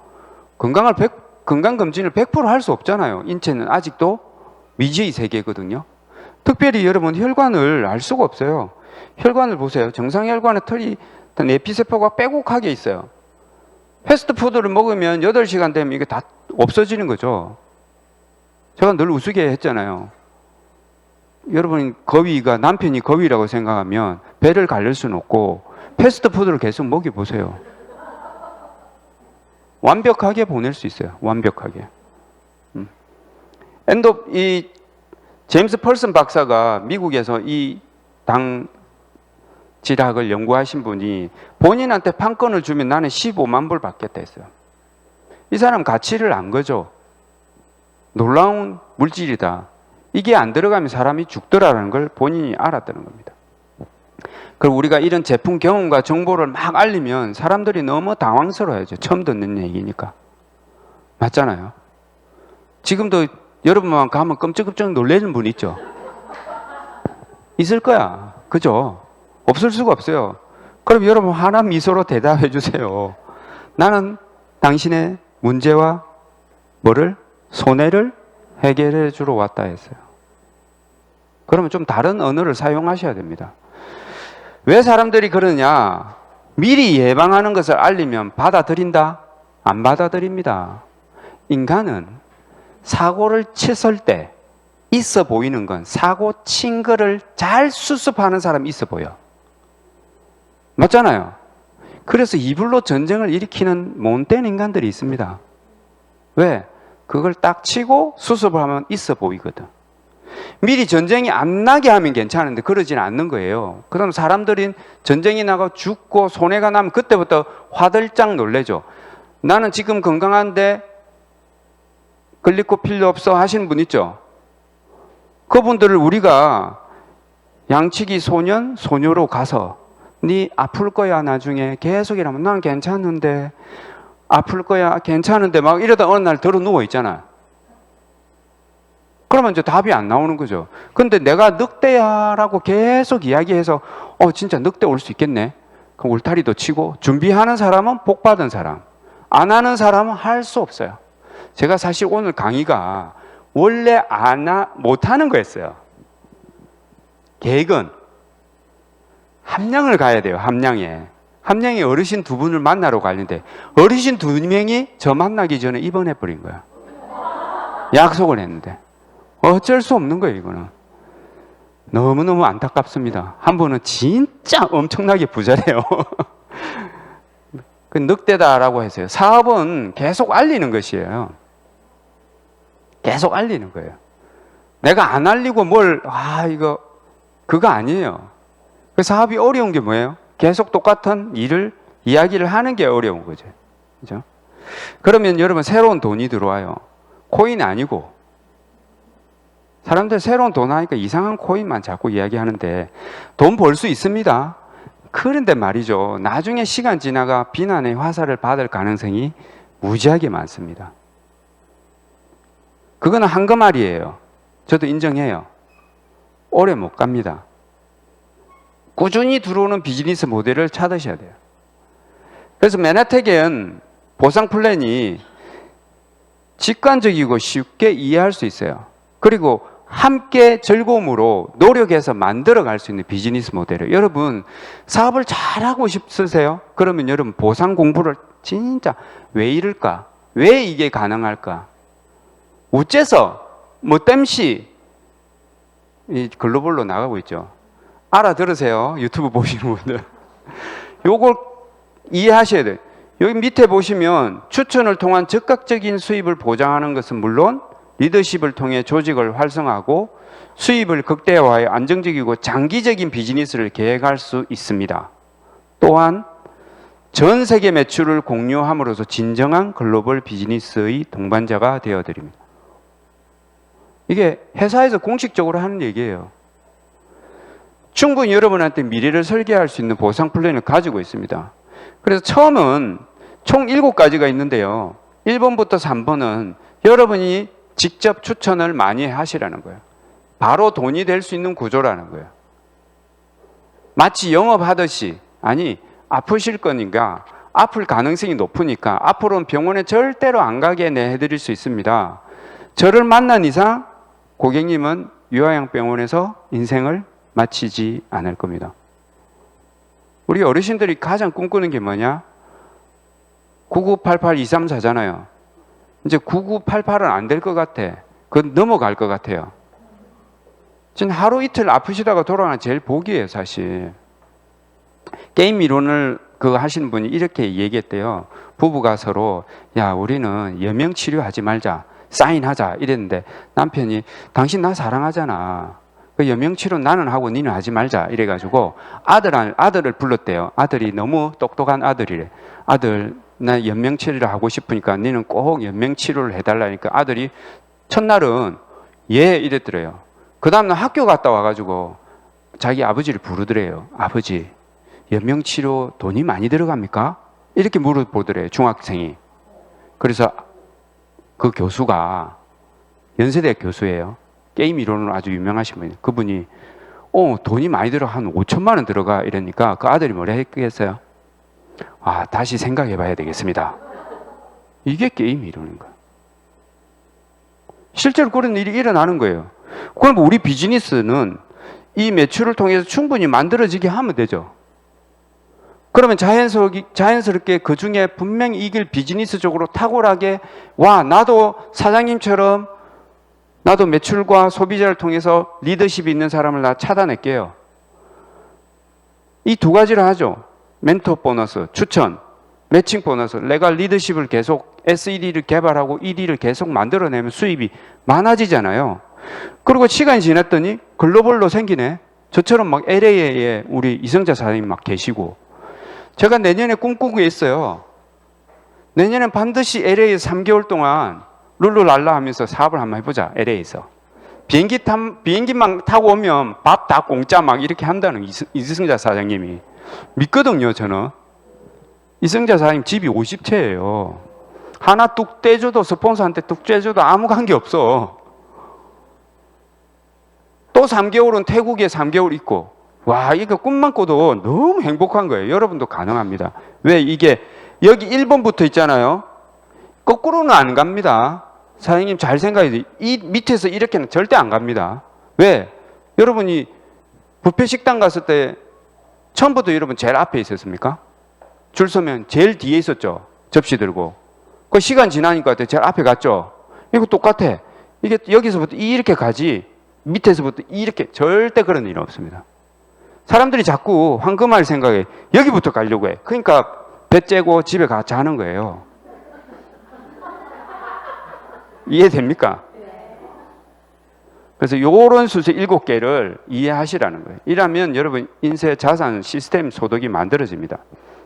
건강검진을 100% 할 수 없잖아요. 인체는 아직도 미지의 세계거든요. 특별히 여러분 혈관을 알 수가 없어요. 혈관을 보세요. 정상 혈관의 털이 내피세포가 빼곡하게 있어요. 패스트푸드를 먹으면 8시간 되면 이게 다 없어지는 거죠. 제가 늘 우스개 했잖아요. 여러분 거위가, 남편이 거위라고 생각하면 배를 가릴 수는 없고 패스트푸드를 계속 먹여보세요. 완벽하게 보낼 수 있어요. 완벽하게. 이 제임스 펄슨 박사가 미국에서 이 당 질학을 연구하신 분이 본인한테 판권을 주면 나는 15만 불 받겠다 했어요. 이 사람 가치를 안 거죠. 놀라운 물질이다. 이게 안 들어가면 사람이 죽더라는 걸 본인이 알았다는 겁니다. 그리고 우리가 이런 제품 경험과 정보를 막 알리면 사람들이 너무 당황스러워하죠. 처음 듣는 얘기니까. 맞잖아요. 지금도 여러분만 가면 끔찍끔찍 놀라는 분 있죠? 있을 거야. 그죠? 없을 수가 없어요. 그럼 여러분 하나 미소로 대답해 주세요. 나는 당신의 문제와 뭐를? 손해를 해결해 주러 왔다 했어요. 그러면 좀 다른 언어를 사용하셔야 됩니다. 왜 사람들이 그러냐? 미리 예방하는 것을 알리면 받아들인다? 안 받아들입니다. 인간은 사고를 쳤을 때 있어 보이는 건 사고 친 거를 잘 수습하는 사람이 있어 보여. 맞잖아요. 그래서 이불로 전쟁을 일으키는 못된 인간들이 있습니다. 왜? 그걸 딱 치고 수습을 하면 있어 보이거든. 미리 전쟁이 안 나게 하면 괜찮은데 그러지는 않는 거예요. 그럼 사람들이 전쟁이 나고 죽고 손해가 나면 그때부터 화들짝 놀래죠. 나는 지금 건강한데 걸릴 거 필요 없어 하시는 분 있죠. 그분들을 우리가 양치기 소년, 소녀로 가서 네 아플 거야 나중에 계속 이러면 난 괜찮은데 아플 거야 괜찮은데 막 이러다 어느 날 들어 누워 있잖아. 그러면 이제 답이 안 나오는 거죠. 근데 내가 늑대야라고 계속 이야기해서 진짜 늑대 올 수 있겠네. 그럼 울타리도 치고 준비하는 사람은 복 받은 사람, 안 하는 사람은 할 수 없어요. 제가 사실 오늘 강의가 원래 못하는 거였어요. 계획은 함량을 가야 돼요. 함량에 어르신 두 분을 만나러 가는데 어르신 두 명이 저 만나기 전에 입원해 버린 거야. 약속을 했는데 어쩔 수 없는 거예요. 이거는 너무너무 안타깝습니다. 한 분은 진짜 엄청나게 부자래요. 그 늑대다라고 했어요. 사업은 계속 알리는 것이에요. 계속 알리는 거예요. 내가 안 알리고 그거 아니에요. 그 사업이 어려운 게 뭐예요? 계속 똑같은 일을 이야기를 하는 게 어려운 거죠. 그죠? 그러면 여러분 새로운 돈이 들어와요. 코인 아니고. 사람들 새로운 돈 하니까 이상한 코인만 자꾸 이야기하는데 돈 벌 수 있습니다. 그런데 말이죠. 나중에 시간 지나가 비난의 화살을 받을 가능성이 무지하게 많습니다. 그거는 한거말이에요. 저도 인정해요. 오래 못 갑니다. 꾸준히 들어오는 비즈니스 모델을 찾으셔야 돼요. 그래서 맨하탄은 보상 플랜이 직관적이고 쉽게 이해할 수 있어요. 그리고 함께 즐거움으로 노력해서 만들어갈 수 있는 비즈니스 모델이에요. 여러분 사업을 잘하고 싶으세요? 그러면 여러분 보상 공부를 진짜 왜 이럴까? 왜 이게 가능할까? 어째서 뭐 땜시 이 글로벌로 나가고 있죠. 알아들으세요. 유튜브 보시는 분들. 요걸 이해하셔야 돼요. 여기 밑에 보시면 추천을 통한 즉각적인 수입을 보장하는 것은 물론 리더십을 통해 조직을 활성화하고 수입을 극대화해 안정적이고 장기적인 비즈니스를 계획할 수 있습니다. 또한 전 세계 매출을 공유함으로써 진정한 글로벌 비즈니스의 동반자가 되어드립니다. 이게 회사에서 공식적으로 하는 얘기예요. 충분히 여러분한테 미래를 설계할 수 있는 보상 플랜을 가지고 있습니다. 그래서 처음은 총 7가지가 있는데요. 1번부터 3번은 여러분이 직접 추천을 많이 하시라는 거예요. 바로 돈이 될 수 있는 구조라는 거예요. 마치 영업하듯이 아프실 거니까 아플 가능성이 높으니까 앞으로는 병원에 절대로 안 가게 내드릴 수 있습니다. 저를 만난 이상 고객님은 요양병원에서 인생을 마치지 않을 겁니다. 우리 어르신들이 가장 꿈꾸는 게 뭐냐? 9988234잖아요. 이제 9988은 안 될 것 같아. 그건 넘어갈 것 같아요. 지금 하루 이틀 아프시다가 돌아가는 제일 복이에요, 사실. 게임 이론을 그거 하시는 분이 이렇게 얘기했대요. 부부가 서로 우리는 여명 치료하지 말자. 사인하자 이랬는데 남편이 당신 나 사랑하잖아. 그 여명치료 나는 하고 니는 하지 말자 이래가지고 아들을 불렀대요. 아들이 너무 똑똑한 아들이래. 아들 나 연명치료를 하고 싶으니까 니는 꼭 연명치료를 해달라니까 아들이 첫날은 예 이랬더래요. 그 다음날 학교 갔다 와가지고 자기 아버지를 부르더래요. 아버지, 연명치료 돈이 많이 들어갑니까? 이렇게 물어보더래요, 중학생이. 그래서 그 교수가 연세대 교수예요. 게임 이론으로 아주 유명하신 분이에요. 그분이 돈이 많이 들어 한 5천만 원 들어가 이러니까 그 아들이 뭐라 했겠어요? 아, 다시 생각해 봐야 되겠습니다. 이게 게임 이론인 거예요. 실제로 그런 일이 일어나는 거예요. 그럼 우리 비즈니스는 이 매출을 통해서 충분히 만들어지게 하면 되죠. 그러면 자연스럽게 그 중에 분명히 이길 비즈니스적으로 탁월하게, 와, 나도 사장님처럼 나도 매출과 소비자를 통해서 리더십이 있는 사람을 나 찾아낼게요. 이 두 가지를 하죠. 멘토 보너스, 추천, 매칭 보너스. 내가 리더십을 계속 SED를 개발하고 ED를 계속 만들어내면 수입이 많아지잖아요. 그리고 시간이 지났더니 글로벌로 생기네. 저처럼 막 LA에 우리 이성자 사장님 막 계시고. 제가 내년에 꿈꾸고 있어요. 내년엔 반드시 LA에 3개월 동안 룰루랄라 하면서 사업을 한번 해보자. LA에서. 비행기만 타고 오면 밥 다 공짜 막 이렇게 한다는 이성자 사장님이. 믿거든요, 저는. 이성자 사장님 집이 50채예요. 하나 뚝 떼줘도, 스폰서한테 뚝 떼줘도 아무 관계 없어. 또 3개월은 태국에 3개월 있고. 와, 이거 꿈만 꿔도 너무 행복한 거예요. 여러분도 가능합니다. 왜? 이게 여기 1번부터 있잖아요. 거꾸로는 안 갑니다. 사장님 잘 생각해 주세요. 이 밑에서 이렇게는 절대 안 갑니다. 왜? 여러분이 뷔페 식당 갔을 때 처음부터 여러분 제일 앞에 있었습니까? 줄 서면 제일 뒤에 있었죠. 접시 들고. 그 시간 지나니까 제일 앞에 갔죠. 이거 똑같아. 이게 여기서부터 이렇게 가지 밑에서부터 이렇게 절대 그런 일은 없습니다. 사람들이 자꾸 황금알 생각에 여기부터 가려고 해. 그러니까 배 째고 집에 가 자는 거예요. 이해됩니까? 그래서 요런 순서 7개를 이해하시라는 거예요. 이러면 여러분 인쇄 자산 시스템 소득이 만들어집니다.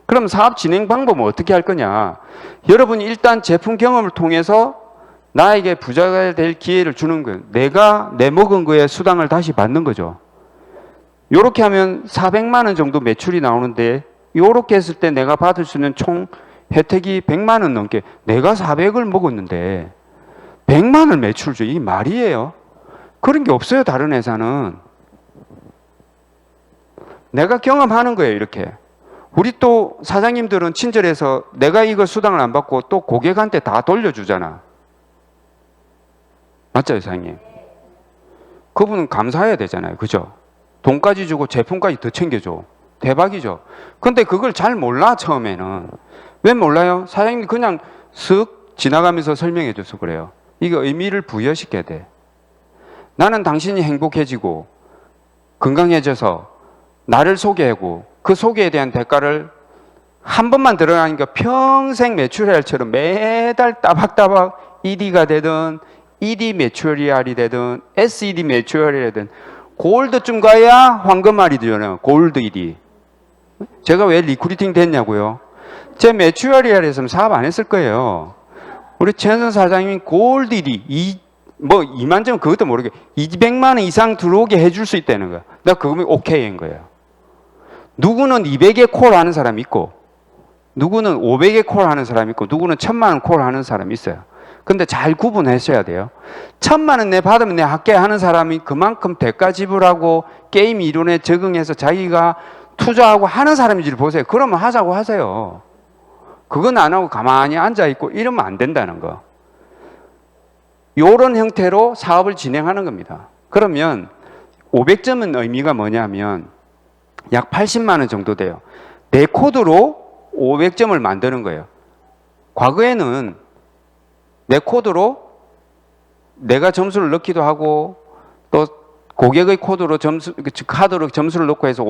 그럼 사업 진행 방법은 어떻게 할 거냐? 여러분이 일단 제품 경험을 통해서 나에게 부자가 될 기회를 주는 거예요. 내가 내먹은 거에 수당을 다시 받는 거죠. 요렇게 하면 400만 원 정도 매출이 나오는데 요렇게 했을 때 내가 받을 수 있는 총 혜택이 100만 원 넘게. 내가 400을 먹었는데 100만 원 매출 줘. 이게 말이에요? 그런 게 없어요, 다른 회사는. 내가 경험하는 거예요, 이렇게. 우리 또 사장님들은 친절해서 내가 이거 수당을 안 받고 또 고객한테 다 돌려주잖아. 맞죠, 사장님? 그분은 감사해야 되잖아요. 그죠? 돈까지 주고 제품까지 더 챙겨줘. 대박이죠? 근데 그걸 잘 몰라, 처음에는. 왜 몰라요? 사장님이 그냥 쓱 지나가면서 설명해 줘서 그래요. 이거 의미를 부여시켜야 돼. 나는 당신이 행복해지고 건강해져서 나를 소개하고 그 소개에 대한 대가를 한 번만 들어가니까 평생 매출알처럼 매달 따박따박 ED가 되든 ED 매출알이 되든 SED 매출알이 되든 골드쯤 가야 황금알이 되잖아요. 골드 ED. 제가 왜 리크루팅 됐냐고요? 제 매출알이라 했으면 사업 안 했을 거예요. 우리 최현선 사장님이 골드 ED 2만 점 그것도 모르게 200만 원 이상 들어오게 해줄 수 있다는 거야. 나 그거면 오케이인 거예요. 누구는 200에 콜 하는 사람이 있고 누구는 500에 콜 하는 사람이 있고 누구는 1000만 원 콜 하는 사람이 있어요. 근데 잘 구분하셔야 돼요. 1000만 원 내 받으면 내 할게 하는 사람이 그만큼 대가 지불하고 게임 이론에 적응해서 자기가 투자하고 하는 사람인지를 보세요. 그러면 하자고 하세요. 그건 안 하고 가만히 앉아있고 이러면 안 된다는 거. 이런 형태로 사업을 진행하는 겁니다. 그러면 500점은 의미가 뭐냐면 약 80만 원 정도 돼요. 내 코드로 500점을 만드는 거예요. 과거에는 내 코드로 내가 점수를 넣기도 하고 또 고객의 코드로 카드로 점수를 넣고 해서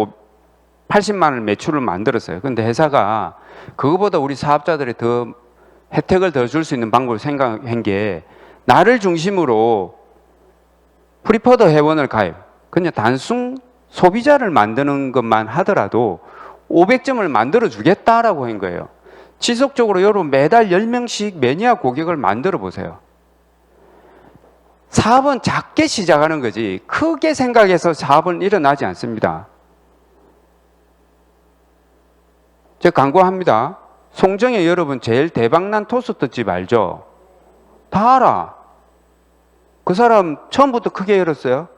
80만 원 매출을 만들었어요. 근데 회사가 그거보다 우리 사업자들이 더 혜택을 더 줄 수 있는 방법을 생각한 게 나를 중심으로 프리퍼드 회원을 가입. 그냥 단순 소비자를 만드는 것만 하더라도 500점을 만들어 주겠다라고 한 거예요. 지속적으로 여러분 매달 10명씩 매니아 고객을 만들어 보세요. 사업은 작게 시작하는 거지 크게 생각해서 사업은 일어나지 않습니다. 제가 광고합니다. 송정에 여러분 제일 대박난 토스트집 알죠? 다 알아. 그 사람 처음부터 크게 열었어요?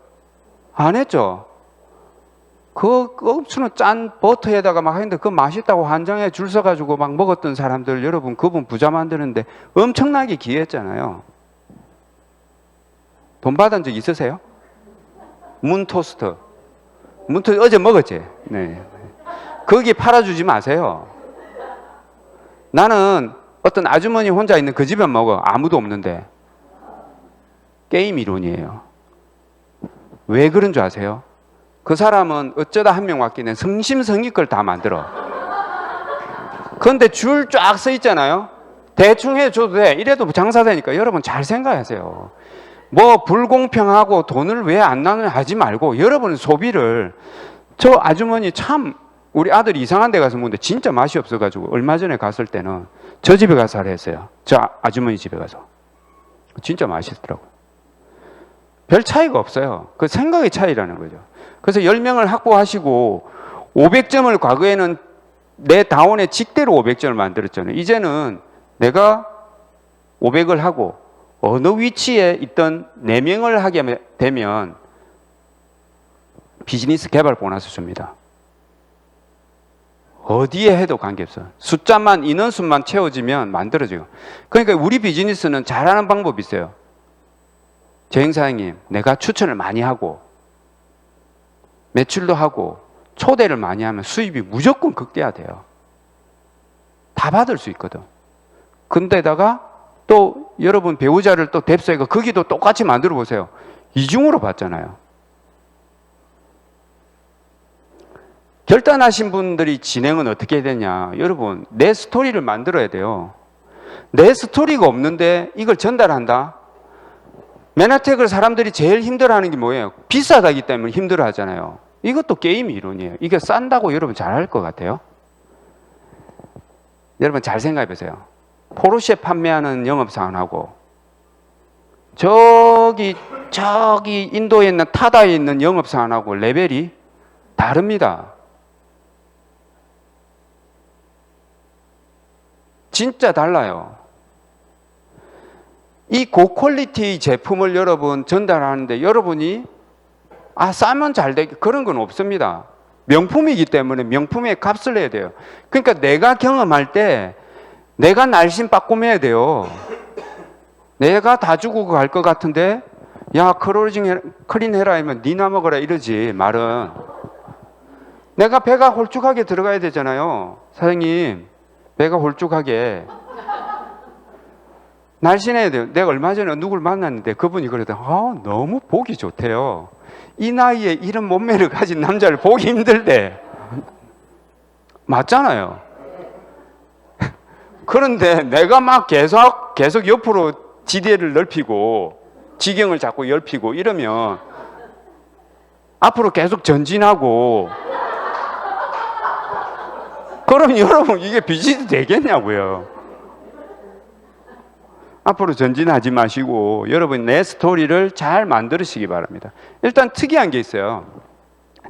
안 했죠? 그 억수는 짠 버터에다가 막 했는데 그 맛있다고 한장에 줄 서가지고 막 먹었던 사람들 여러분 그분 부자 만드는데 엄청나게 기여했잖아요. 돈 받은 적 있으세요? 문토스트. 문토스트 어제 먹었지? 네. 거기 팔아주지 마세요. 나는 어떤 아주머니 혼자 있는 그 집에 먹어. 아무도 없는데. 게임 이론이에요. 왜 그런 줄 아세요? 그 사람은 어쩌다 한 명 왔기는 성심성의껏 다 만들어. 그런데 줄 쫙 서 있잖아요. 대충 해줘도 돼. 이래도 장사되니까 여러분 잘 생각하세요. 뭐 불공평하고 돈을 왜 안 나누냐 하지 말고 여러분 소비를 저 아주머니 참 우리 아들이 이상한 데 가서 먹는데 진짜 맛이 없어가지고 얼마 전에 갔을 때는 저 집에 가서 하라 했어요. 저 아주머니 집에 가서. 진짜 맛있더라고요. 별 차이가 없어요. 그 생각의 차이라는 거죠. 그래서 10명을 확보하시고 500점을 과거에는 내 다원의 직대로 500점을 만들었잖아요. 이제는 내가 500을 하고 어느 위치에 있던 4명을 하게 되면 비즈니스 개발 보너스 줍니다. 어디에 해도 관계없어요. 숫자만 인원수만 채워지면 만들어져요. 그러니까 우리 비즈니스는 잘하는 방법이 있어요. 저행사장님 내가 추천을 많이 하고 매출도 하고 초대를 많이 하면 수입이 무조건 극대화돼요. 다 받을 수 있거든. 근데다가 또 여러분 배우자를 또 뎁스해서 거기도 똑같이 만들어 보세요. 이중으로 받잖아요. 결단하신 분들이 진행은 어떻게 해야 되냐. 여러분 내 스토리를 만들어야 돼요. 내 스토리가 없는데 이걸 전달한다. 맨하텍을 사람들이 제일 힘들어하는 게 뭐예요? 비싸다기 때문에 힘들어하잖아요. 이것도 게임 이론이에요. 이게 싼다고 여러분 잘할 것 같아요? 여러분 잘 생각해 보세요. 포르쉐 판매하는 영업사원하고 저기 인도에 있는 타다에 있는 영업사원하고 레벨이 다릅니다. 진짜 달라요. 이 고퀄리티 제품을 여러분 전달하는데 여러분이 싸면 잘 되게 그런 건 없습니다. 명품이기 때문에 명품의 값을 내야 돼요. 그러니까 내가 경험할 때 내가 날씬 빠꾸매야 돼요. 내가 다 주고 갈 것 같은데 야 클린 해라 하면 니나 먹어라 이러지 말은. 내가 배가 홀쭉하게 들어가야 되잖아요. 사장님 배가 홀쭉하게 날씬해야 돼요. 내가 얼마 전에 누굴 만났는데 그분이 그러더니 너무 보기 좋대요. 이 나이에 이런 몸매를 가진 남자를 보기 힘들대. 맞잖아요. 그런데 내가 막 계속 옆으로 지대를 넓히고 지경을 자꾸 넓히고 이러면 앞으로 계속 전진하고 그럼 여러분 이게 비즈니스 되겠냐고요. 앞으로 전진하지 마시고 여러분 내 스토리를 잘 만들으시기 바랍니다. 일단 특이한 게 있어요.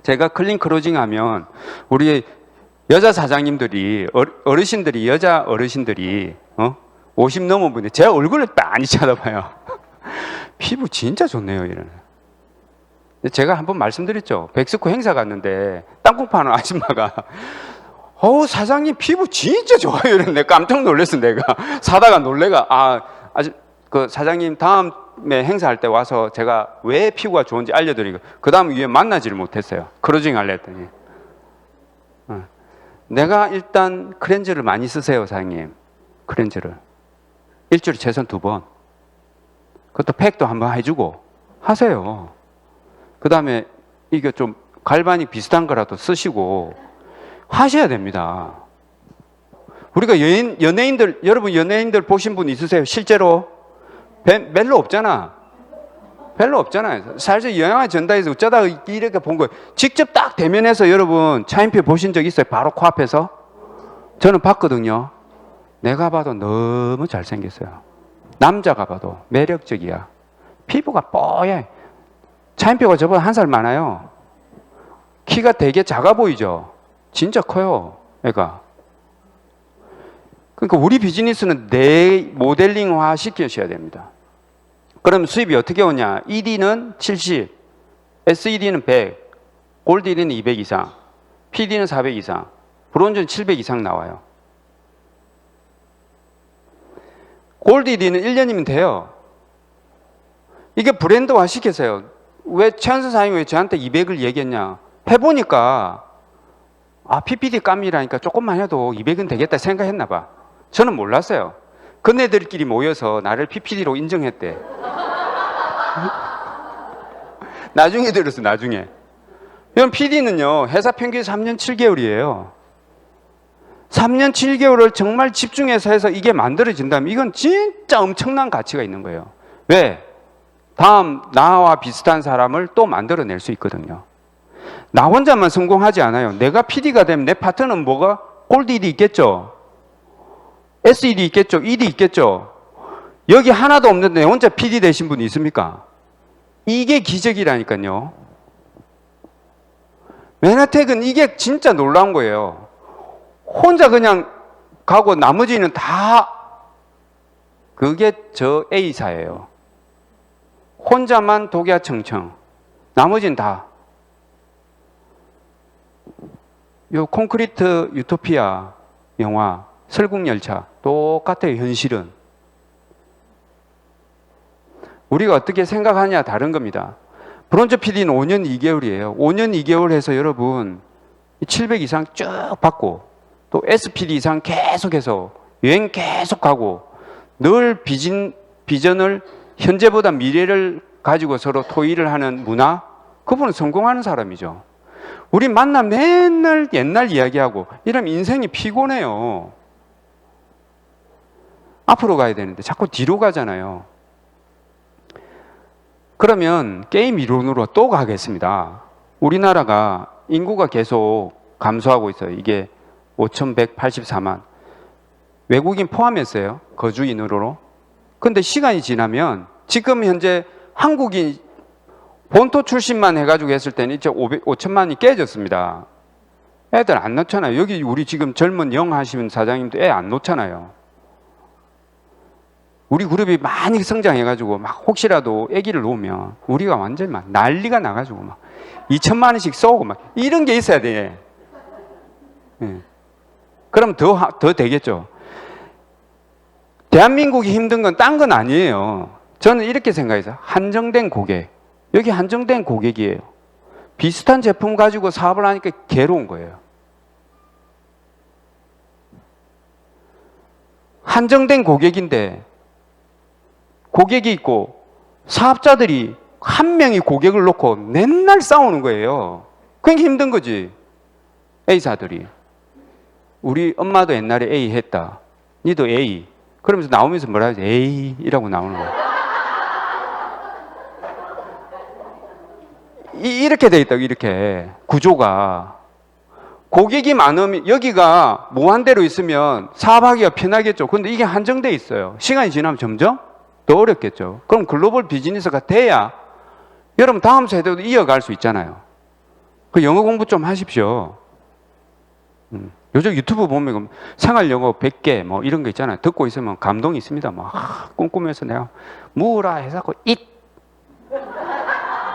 제가 클린 클로징 하면 우리 여자 사장님들이 어르신들이 여자 어르신들이 50 넘은 분이 제 얼굴을 많이 쳐다봐요. 피부 진짜 좋네요 이러는. 제가 한번 말씀드렸죠. 백스코 행사 갔는데 땅콩 파는 아줌마가 사장님 피부 진짜 좋아요 이랬는데 깜짝 놀랐어. 내가 사다가 놀래가 그 사장님 다음에 행사할 때 와서 제가 왜 피부가 좋은지 알려드리고 그 다음 위에 만나지를 못했어요. 클로징 하려 했더니 내가 일단 클렌저를 많이 쓰세요 사장님. 클렌저를 일주일에 최소한 2번 그것도 팩도 한번 해주고 하세요. 그 다음에 이게 좀 갈바닉 비슷한 거라도 쓰시고 하셔야 됩니다. 우리가 연예인들 여러분 연예인들 보신 분 있으세요? 실제로? 별로 없잖아. 별로 없잖아요. 사실 영향을 전달해서 어쩌다 이렇게 본 거예요. 직접 딱 대면해서 여러분 차인표 보신 적 있어요? 바로 코앞에서? 저는 봤거든요. 내가 봐도 너무 잘생겼어요. 남자가 봐도 매력적이야. 피부가 뽀얘. 차인표가 저보다 1살 많아요. 키가 되게 작아 보이죠? 진짜 커요, 애가. 그러니까 우리 비즈니스는 모델링화 시키셔야 됩니다. 그럼 수입이 어떻게 오냐? ED는 70, SED는 100, 골드 ED는 200 이상, PD는 400 이상, 브론즈는 700 이상 나와요. 골드 ED는 1년이면 돼요. 이게 브랜드화 시켰어요. 왜 최한선 사장님이 왜 저한테 200을 얘기했냐? 해보니까 PPD 깜이라니까 조금만 해도 200은 되겠다 생각했나 봐. 저는 몰랐어요. 그네들끼리 모여서 나를 PPD로 인정했대. 나중에 들었어, 나중에. 이건 PD는요, 회사 평균 3년 7개월이에요. 3년 7개월을 정말 집중해서 해서 이게 만들어진다면 이건 진짜 엄청난 가치가 있는 거예요. 왜? 다음 나와 비슷한 사람을 또 만들어낼 수 있거든요. 나 혼자만 성공하지 않아요. 내가 PD가 되면 내 파트너는 뭐가? 골드 ED 있겠죠? SED 있겠죠? ED 있겠죠? 여기 하나도 없는데 내 혼자 PD 되신 분이 있습니까? 이게 기적이라니까요. 메나텍은 이게 진짜 놀라운 거예요. 혼자 그냥 가고 나머지는 다 그게 저 A사예요. 혼자만 독야청청. 나머지는 다. 요 콘크리트 유토피아 영화 설국열차 똑같아요. 현실은. 우리가 어떻게 생각하냐 다른 겁니다. 브론즈 PD는 5년 2개월이에요. 5년 2개월 해서 여러분 700 이상 쭉 받고 또 SPD 이상 계속해서 여행 계속하고 늘 비전을 현재보다 미래를 가지고 서로 토의를 하는 문화, 그분은 성공하는 사람이죠. 우리 만나 맨날 옛날 이야기하고 이러면 인생이 피곤해요. 앞으로 가야 되는데 자꾸 뒤로 가잖아요. 그러면 게임 이론으로 또 가겠습니다. 우리나라가 인구가 계속 감소하고 있어요. 이게 5,184만. 외국인 포함했어요. 거주인으로. 근데 시간이 지나면 지금 현재 한국인 본토 출신만 해가지고 했을 때는 이제 5천만이 깨졌습니다. 애들 안 놓잖아요. 여기 우리 지금 젊은 영 하시는 사장님도 애 안 놓잖아요. 우리 그룹이 많이 성장해가지고 막 혹시라도 애기를 놓으면 우리가 완전 막 난리가 나가지고 막 2천만 원씩 쏘고 막 이런 게 있어야 돼. 예. 그럼 더 되겠죠. 대한민국이 힘든 건 딴 건 아니에요. 저는 이렇게 생각해서 한정된 고객. 여기 한정된 고객이에요. 비슷한 제품 가지고 사업을 하니까 괴로운 거예요. 한정된 고객인데 고객이 있고 사업자들이 한 명이 고객을 놓고 맨날 싸우는 거예요. 그게 힘든 거지. A사들이. 우리 엄마도 옛날에 A 했다. 니도 A. 그러면서 나오면서 뭐라 하지? A 이라고 나오는 거야. 이렇게 돼 있다고, 이렇게. 구조가. 고객이 많으면, 여기가 무한대로 있으면 사업하기가 편하겠죠. 근데 이게 한정돼 있어요. 시간이 지나면 점점 더 어렵겠죠. 그럼 글로벌 비즈니스가 돼야 여러분 다음 세대도 이어갈 수 있잖아요. 그 영어 공부 좀 하십시오. 요즘 유튜브 보면 생활 영어 100개 뭐 이런 거 있잖아요. 듣고 있으면 감동이 있습니다. 막 꿈꾸면서 내가 무라 해서 잇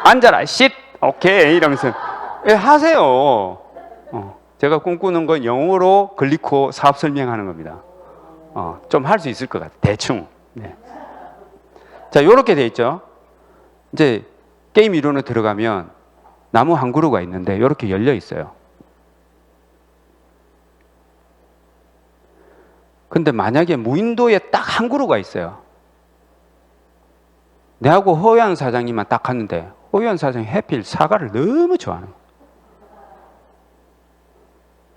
앉아라 쉿 오케이 이러면서 하세요. 제가 꿈꾸는 건 영어로 글리코 사업 설명하는 겁니다. 좀 할 수 있을 것 같아요. 대충. 네. 자, 요렇게 돼 있죠. 이제 게임 이론으로 들어가면 나무 한 그루가 있는데 요렇게 열려 있어요. 근데 만약에 무인도에 딱 한 그루가 있어요. 내하고 허연 사장님만 딱 갔는데 허연 사장이 해필 사과를 너무 좋아하는 거예요.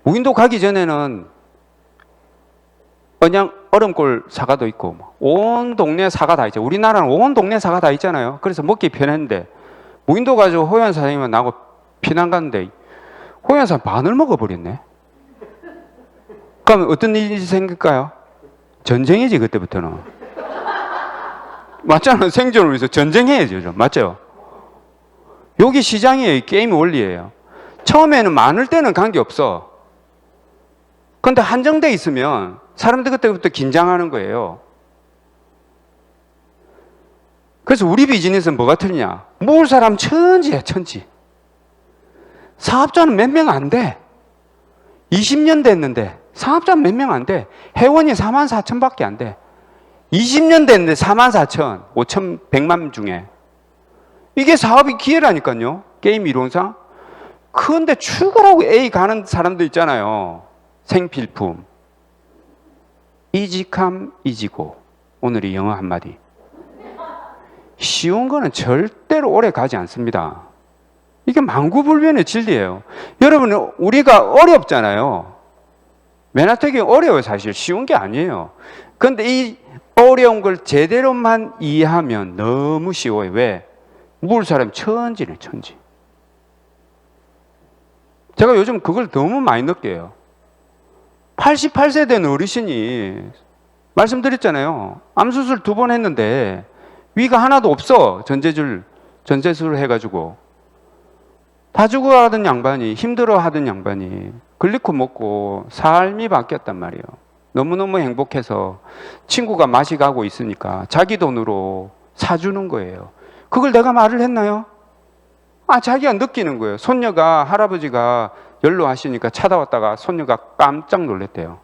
무인도 가기 전에는 그냥 얼음골 사과도 있고 온 동네 사과 다 있죠. 우리나라는 온 동네 사과 다 있잖아요. 그래서 먹기 편했는데 무인도 가지고 호연 사장님은 나하고 피난 갔는데 호연 사장 반을 먹어버렸네. 그럼 어떤 일이 생길까요? 전쟁이지 그때부터는. 맞잖아요. 생존을 위해서 전쟁해야죠. 맞죠? 여기 시장이에요. 게임 원리예요. 처음에는 많을 때는 관계없어. 그런데 한정돼 있으면 사람들 그때부터 긴장하는 거예요. 그래서 우리 비즈니스는 뭐가 틀리냐? 모을 사람 천지야, 천지. 사업자는 몇 명 안 돼. 20년 됐는데 사업자는 몇 명 안 돼. 회원이 4만 4천 밖에 안 돼. 20년 됐는데 4만 4천, 5천, 100만 중에. 이게 사업이 기회라니까요. 게임 이론상. 그런데 출구라고 A 가는 사람도 있잖아요. 생필품. 이직함, 이지고. 오늘의 영어 한마디. 쉬운 거는 절대로 오래 가지 않습니다. 이게 만구불변의 진리예요. 여러분, 우리가 어렵잖아요. 맨하탄이 어려워요, 사실. 쉬운 게 아니에요. 그런데 이 어려운 걸 제대로만 이해하면 너무 쉬워요. 왜? 물 사람 천지네, 천지. 제가 요즘 그걸 너무 많이 느껴요. 88세 된 어르신이 말씀드렸잖아요. 암수술 2번 했는데 위가 하나도 없어. 전재술 해가지고. 다 죽어가던 양반이, 힘들어하던 양반이 글리코 먹고 삶이 바뀌었단 말이에요. 너무너무 행복해서 친구가 맛이 가고 있으니까 자기 돈으로 사주는 거예요. 그걸 내가 말을 했나요? 자기가 느끼는 거예요. 손녀가, 할아버지가 연로하시니까 찾아왔다가 손녀가 깜짝 놀랐대요.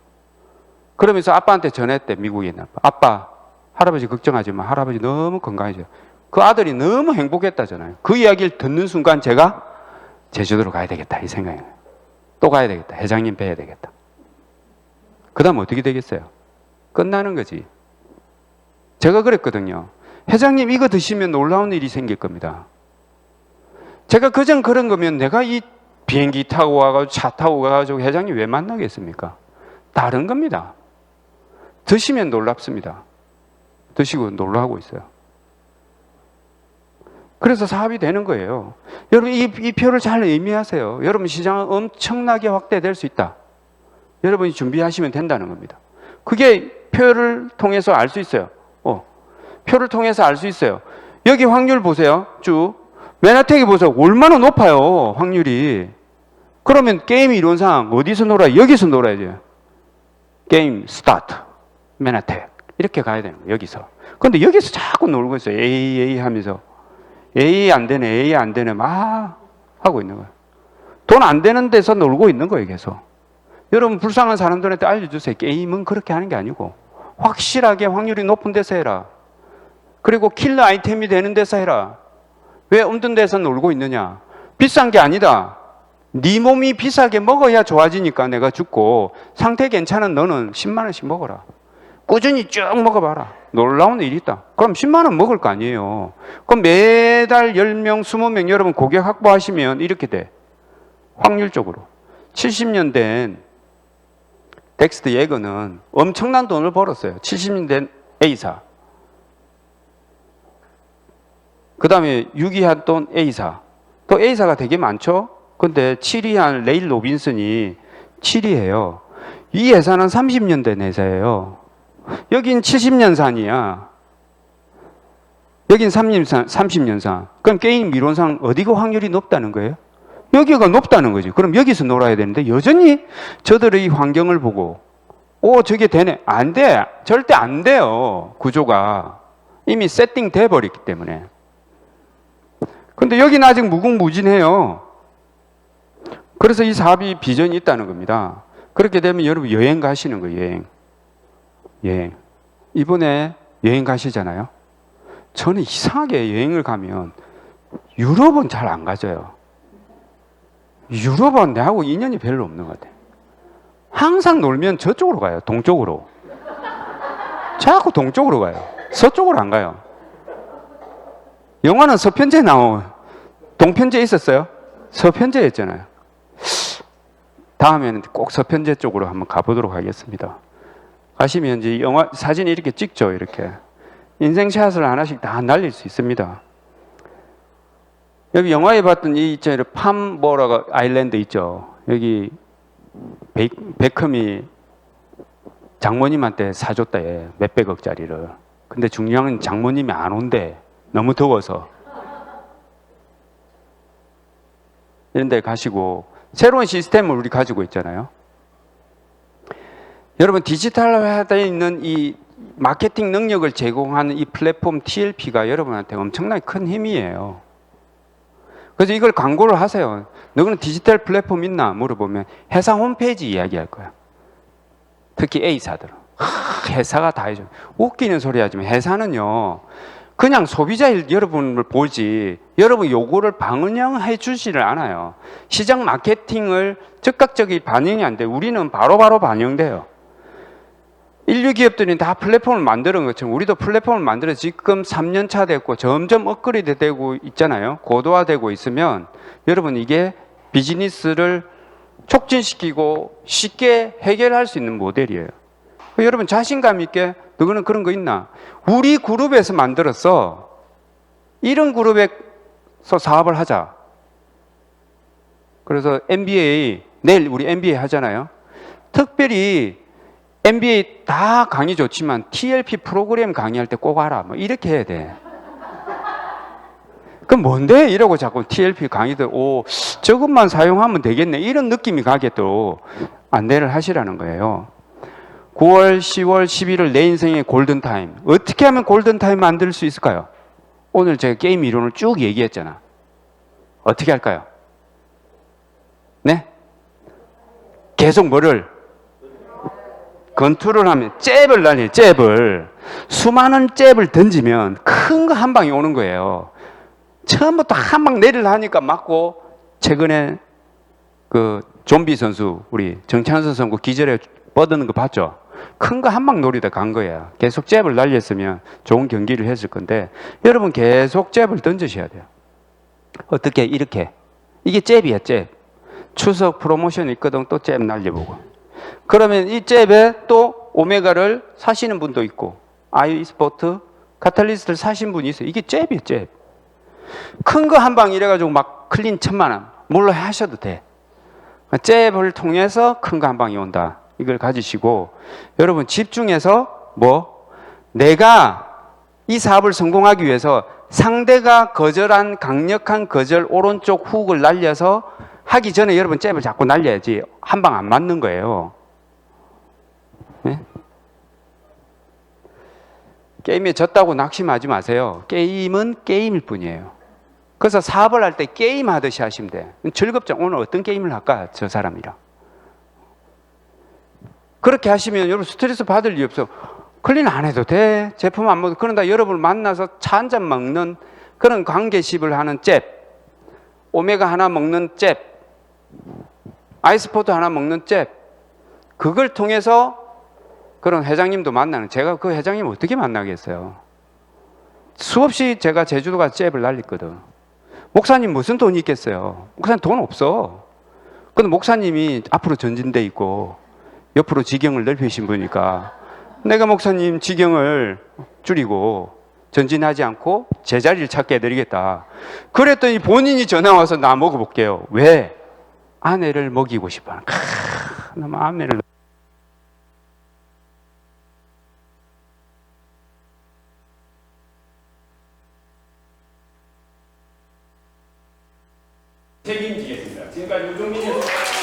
그러면서 아빠한테 전했대, 미국에 있는 아빠, 할아버지 걱정하지 마. 할아버지 너무 건강해져요. 그 아들이 너무 행복했다잖아요. 그 이야기를 듣는 순간 제가 제주도로 가야 되겠다, 이 생각이에요. 또 가야 되겠다. 회장님 뵈야 되겠다. 그 다음 어떻게 되겠어요? 끝나는 거지. 제가 그랬거든요. 회장님 이거 드시면 놀라운 일이 생길 겁니다. 제가 그전 그런 거면 내가 이 비행기 타고 와가지고 차 타고 가가지고 회장님 왜 만나겠습니까? 다른 겁니다. 드시면 놀랍습니다. 드시고 놀라고 있어요. 그래서 사업이 되는 거예요. 여러분 이 표를 잘 의미하세요. 여러분 시장은 엄청나게 확대될 수 있다. 여러분이 준비하시면 된다는 겁니다. 그게 표를 통해서 알 수 있어요. 표를 통해서 알 수 있어요. 여기 확률 보세요. 쭉. 맨하탄이 보세요. 얼마나 높아요. 확률이. 그러면 게임 이론상 어디서 놀아요? 여기서 놀아야죠. 게임 스타트. 맨하탄. 이렇게 가야 되는 거예요. 여기서. 그런데 여기서 자꾸 놀고 있어요. A 하면서. A 안 되네. A 안 되네. 막 하고 있는 거예요. 돈 안 되는 데서 놀고 있는 거예요. 계속. 여러분 불쌍한 사람들한테 알려주세요. 게임은 그렇게 하는 게 아니고 확실하게 확률이 높은 데서 해라. 그리고 킬러 아이템이 되는 데서 해라. 왜 없는 데서 놀고 있느냐? 비싼 게 아니다. 네 몸이 비싸게 먹어야 좋아지니까 내가 죽고 상태 괜찮은 너는 10만 원씩 먹어라. 꾸준히 쭉 먹어봐라. 놀라운 일이 있다. 그럼 10만 원 먹을 거 아니에요. 그럼 매달 10명, 20명 여러분 고객 확보하시면 이렇게 돼. 확률적으로. 70년 된 덱스트 예거는 엄청난 돈을 벌었어요. 70년 된 A사. 그 다음에 6위한 또 A사. 또 A사가 되게 많죠? 근데 7위한 레일 로빈슨이 7위예요. 이 회사는 30년 된 회사예요. 여긴 70년산이야. 여긴 30년산. 그럼 게임 이론상 어디가 확률이 높다는 거예요? 여기가 높다는 거지. 그럼 여기서 놀아야 되는데 여전히 저들의 환경을 보고 저게 되네. 안 돼. 절대 안 돼요. 구조가. 이미 세팅돼 버렸기 때문에. 근데 여기는 아직 무궁무진해요. 그래서 이 사업이 비전이 있다는 겁니다. 그렇게 되면 여러분 여행 가시는 거예요. 여행. 이번에 여행 가시잖아요. 저는 이상하게 여행을 가면 유럽은 잘 안 가져요. 유럽은 내하고 인연이 별로 없는 것 같아요. 항상 놀면 저쪽으로 가요. 동쪽으로. 자꾸 동쪽으로 가요. 서쪽으로 안 가요. 영화는 서편제 나오고 동편제 있었어요? 서편제였잖아요. 다음에는 꼭 서편제 쪽으로 한번 가보도록 하겠습니다. 가시면 이제 영화 사진 이렇게 찍죠. 이렇게 인생샷을 하나씩 다 날릴 수 있습니다. 여기 영화에 봤던 이 팜보라가 아일랜드 있죠. 여기 베컴이 장모님한테 사줬다. 몇백억짜리를. 근데 중요한 건 장모님이 안 온대. 너무 더워서. 이런 데 가시고 새로운 시스템을 우리 가지고 있잖아요. 여러분 디지털화되어 있는 이 마케팅 능력을 제공하는 이 플랫폼 TLP가 여러분한테 엄청나게 큰 힘이에요. 그래서 이걸 광고를 하세요. 너는 디지털 플랫폼 있나? 물어보면 회사 홈페이지 이야기할 거야. 특히 A사들은. 회사가 다 해줘. 웃기는 소리 하지만 회사는요. 그냥 소비자일 여러분을 보지 여러분 요구를 반영해 주지를 않아요. 시장 마케팅을 즉각적인 반영이 안 돼. 우리는 바로바로 반영돼요. 인류 기업들이 다 플랫폼을 만드는 것처럼 우리도 플랫폼을 만들어 지금 3년 차 됐고 점점 업그레이드 되고 있잖아요. 고도화되고 있으면 여러분 이게 비즈니스를 촉진시키고 쉽게 해결할 수 있는 모델이에요. 여러분 자신감 있게 너는 그런 거 있나? 우리 그룹에서 만들었어. 이런 그룹에서 사업을 하자. 그래서 MBA 내일 우리 MBA 하잖아요. 특별히 MBA 다 강의 좋지만 TLP 프로그램 강의할 때 꼭 알아. 뭐 이렇게 해야 돼. 그럼 뭔데? 이러고 자꾸 TLP 강의들 저것만 사용하면 되겠네. 이런 느낌이 가게 또 안내를 하시라는 거예요. 9월, 10월, 11월 내 인생의 골든타임. 어떻게 하면 골든타임 만들 수 있을까요? 오늘 제가 게임 이론을 쭉 얘기했잖아. 어떻게 할까요? 네? 계속 뭐를? 건투를 하면 잽을 날려요. 잽을. 수많은 잽을 던지면 큰 거 한 방이 오는 거예요. 처음부터 한 방 내리려 하니까 맞고 최근에 그 좀비 선수 우리 정찬선 선수 기절해 뻗는 거 봤죠? 큰 거 한 방 노리다 간 거예요. 계속 잽을 날렸으면 좋은 경기를 했을 건데 여러분 계속 잽을 던지셔야 돼요. 어떻게? 이렇게. 이게 잽이야, 잽. 추석 프로모션 있거든 또 잽 날려보고. 그러면 이 잽에 또 오메가를 사시는 분도 있고 아이스포트, 카탈리스트를 사신 분이 있어요. 이게 잽이에요, 잽. 큰 거 한 방 이래가지고 막 클린 1000만 원. 물론 하셔도 돼. 잽을 통해서 큰 거 한 방이 온다. 이걸 가지시고 여러분 집중해서 내가 이 사업을 성공하기 위해서 상대가 거절한 강력한 거절 오른쪽 훅을 날려서 하기 전에 여러분 잽을 자꾸 날려야지 한 방 안 맞는 거예요. 네? 게임에 졌다고 낙심하지 마세요. 게임은 게임일 뿐이에요. 그래서 사업을 할 때 게임 하듯이 하시면 돼. 즐겁죠. 오늘 어떤 게임을 할까? 저 사람이랑. 그렇게 하시면 여러분 스트레스 받을 일 없어. 클린 안 해도 돼. 제품 안 먹어도. 그런다 여러분을 만나서 차 한 잔 먹는 그런 관계십을 하는 잽. 오메가 하나 먹는 잽. 아이스포트 하나 먹는 잽. 그걸 통해서 그런 회장님도 만나는. 제가 그 회장님 어떻게 만나겠어요? 수없이 제가 제주도 가서 잽을 날렸거든. 목사님 무슨 돈이 있겠어요? 목사님 돈 없어. 근데 목사님이 앞으로 전진돼 있고 옆으로 지경을 넓히신 분이니까 내가 목사님 지경을 줄이고 전진하지 않고 제자리를 찾게 해드리겠다. 그랬더니 본인이 전화 와서 나 먹어볼게요. 왜? 아내를 먹이고 싶어. 너무 아내를 책임지겠습니다. 지금까지 우종민이었습니다.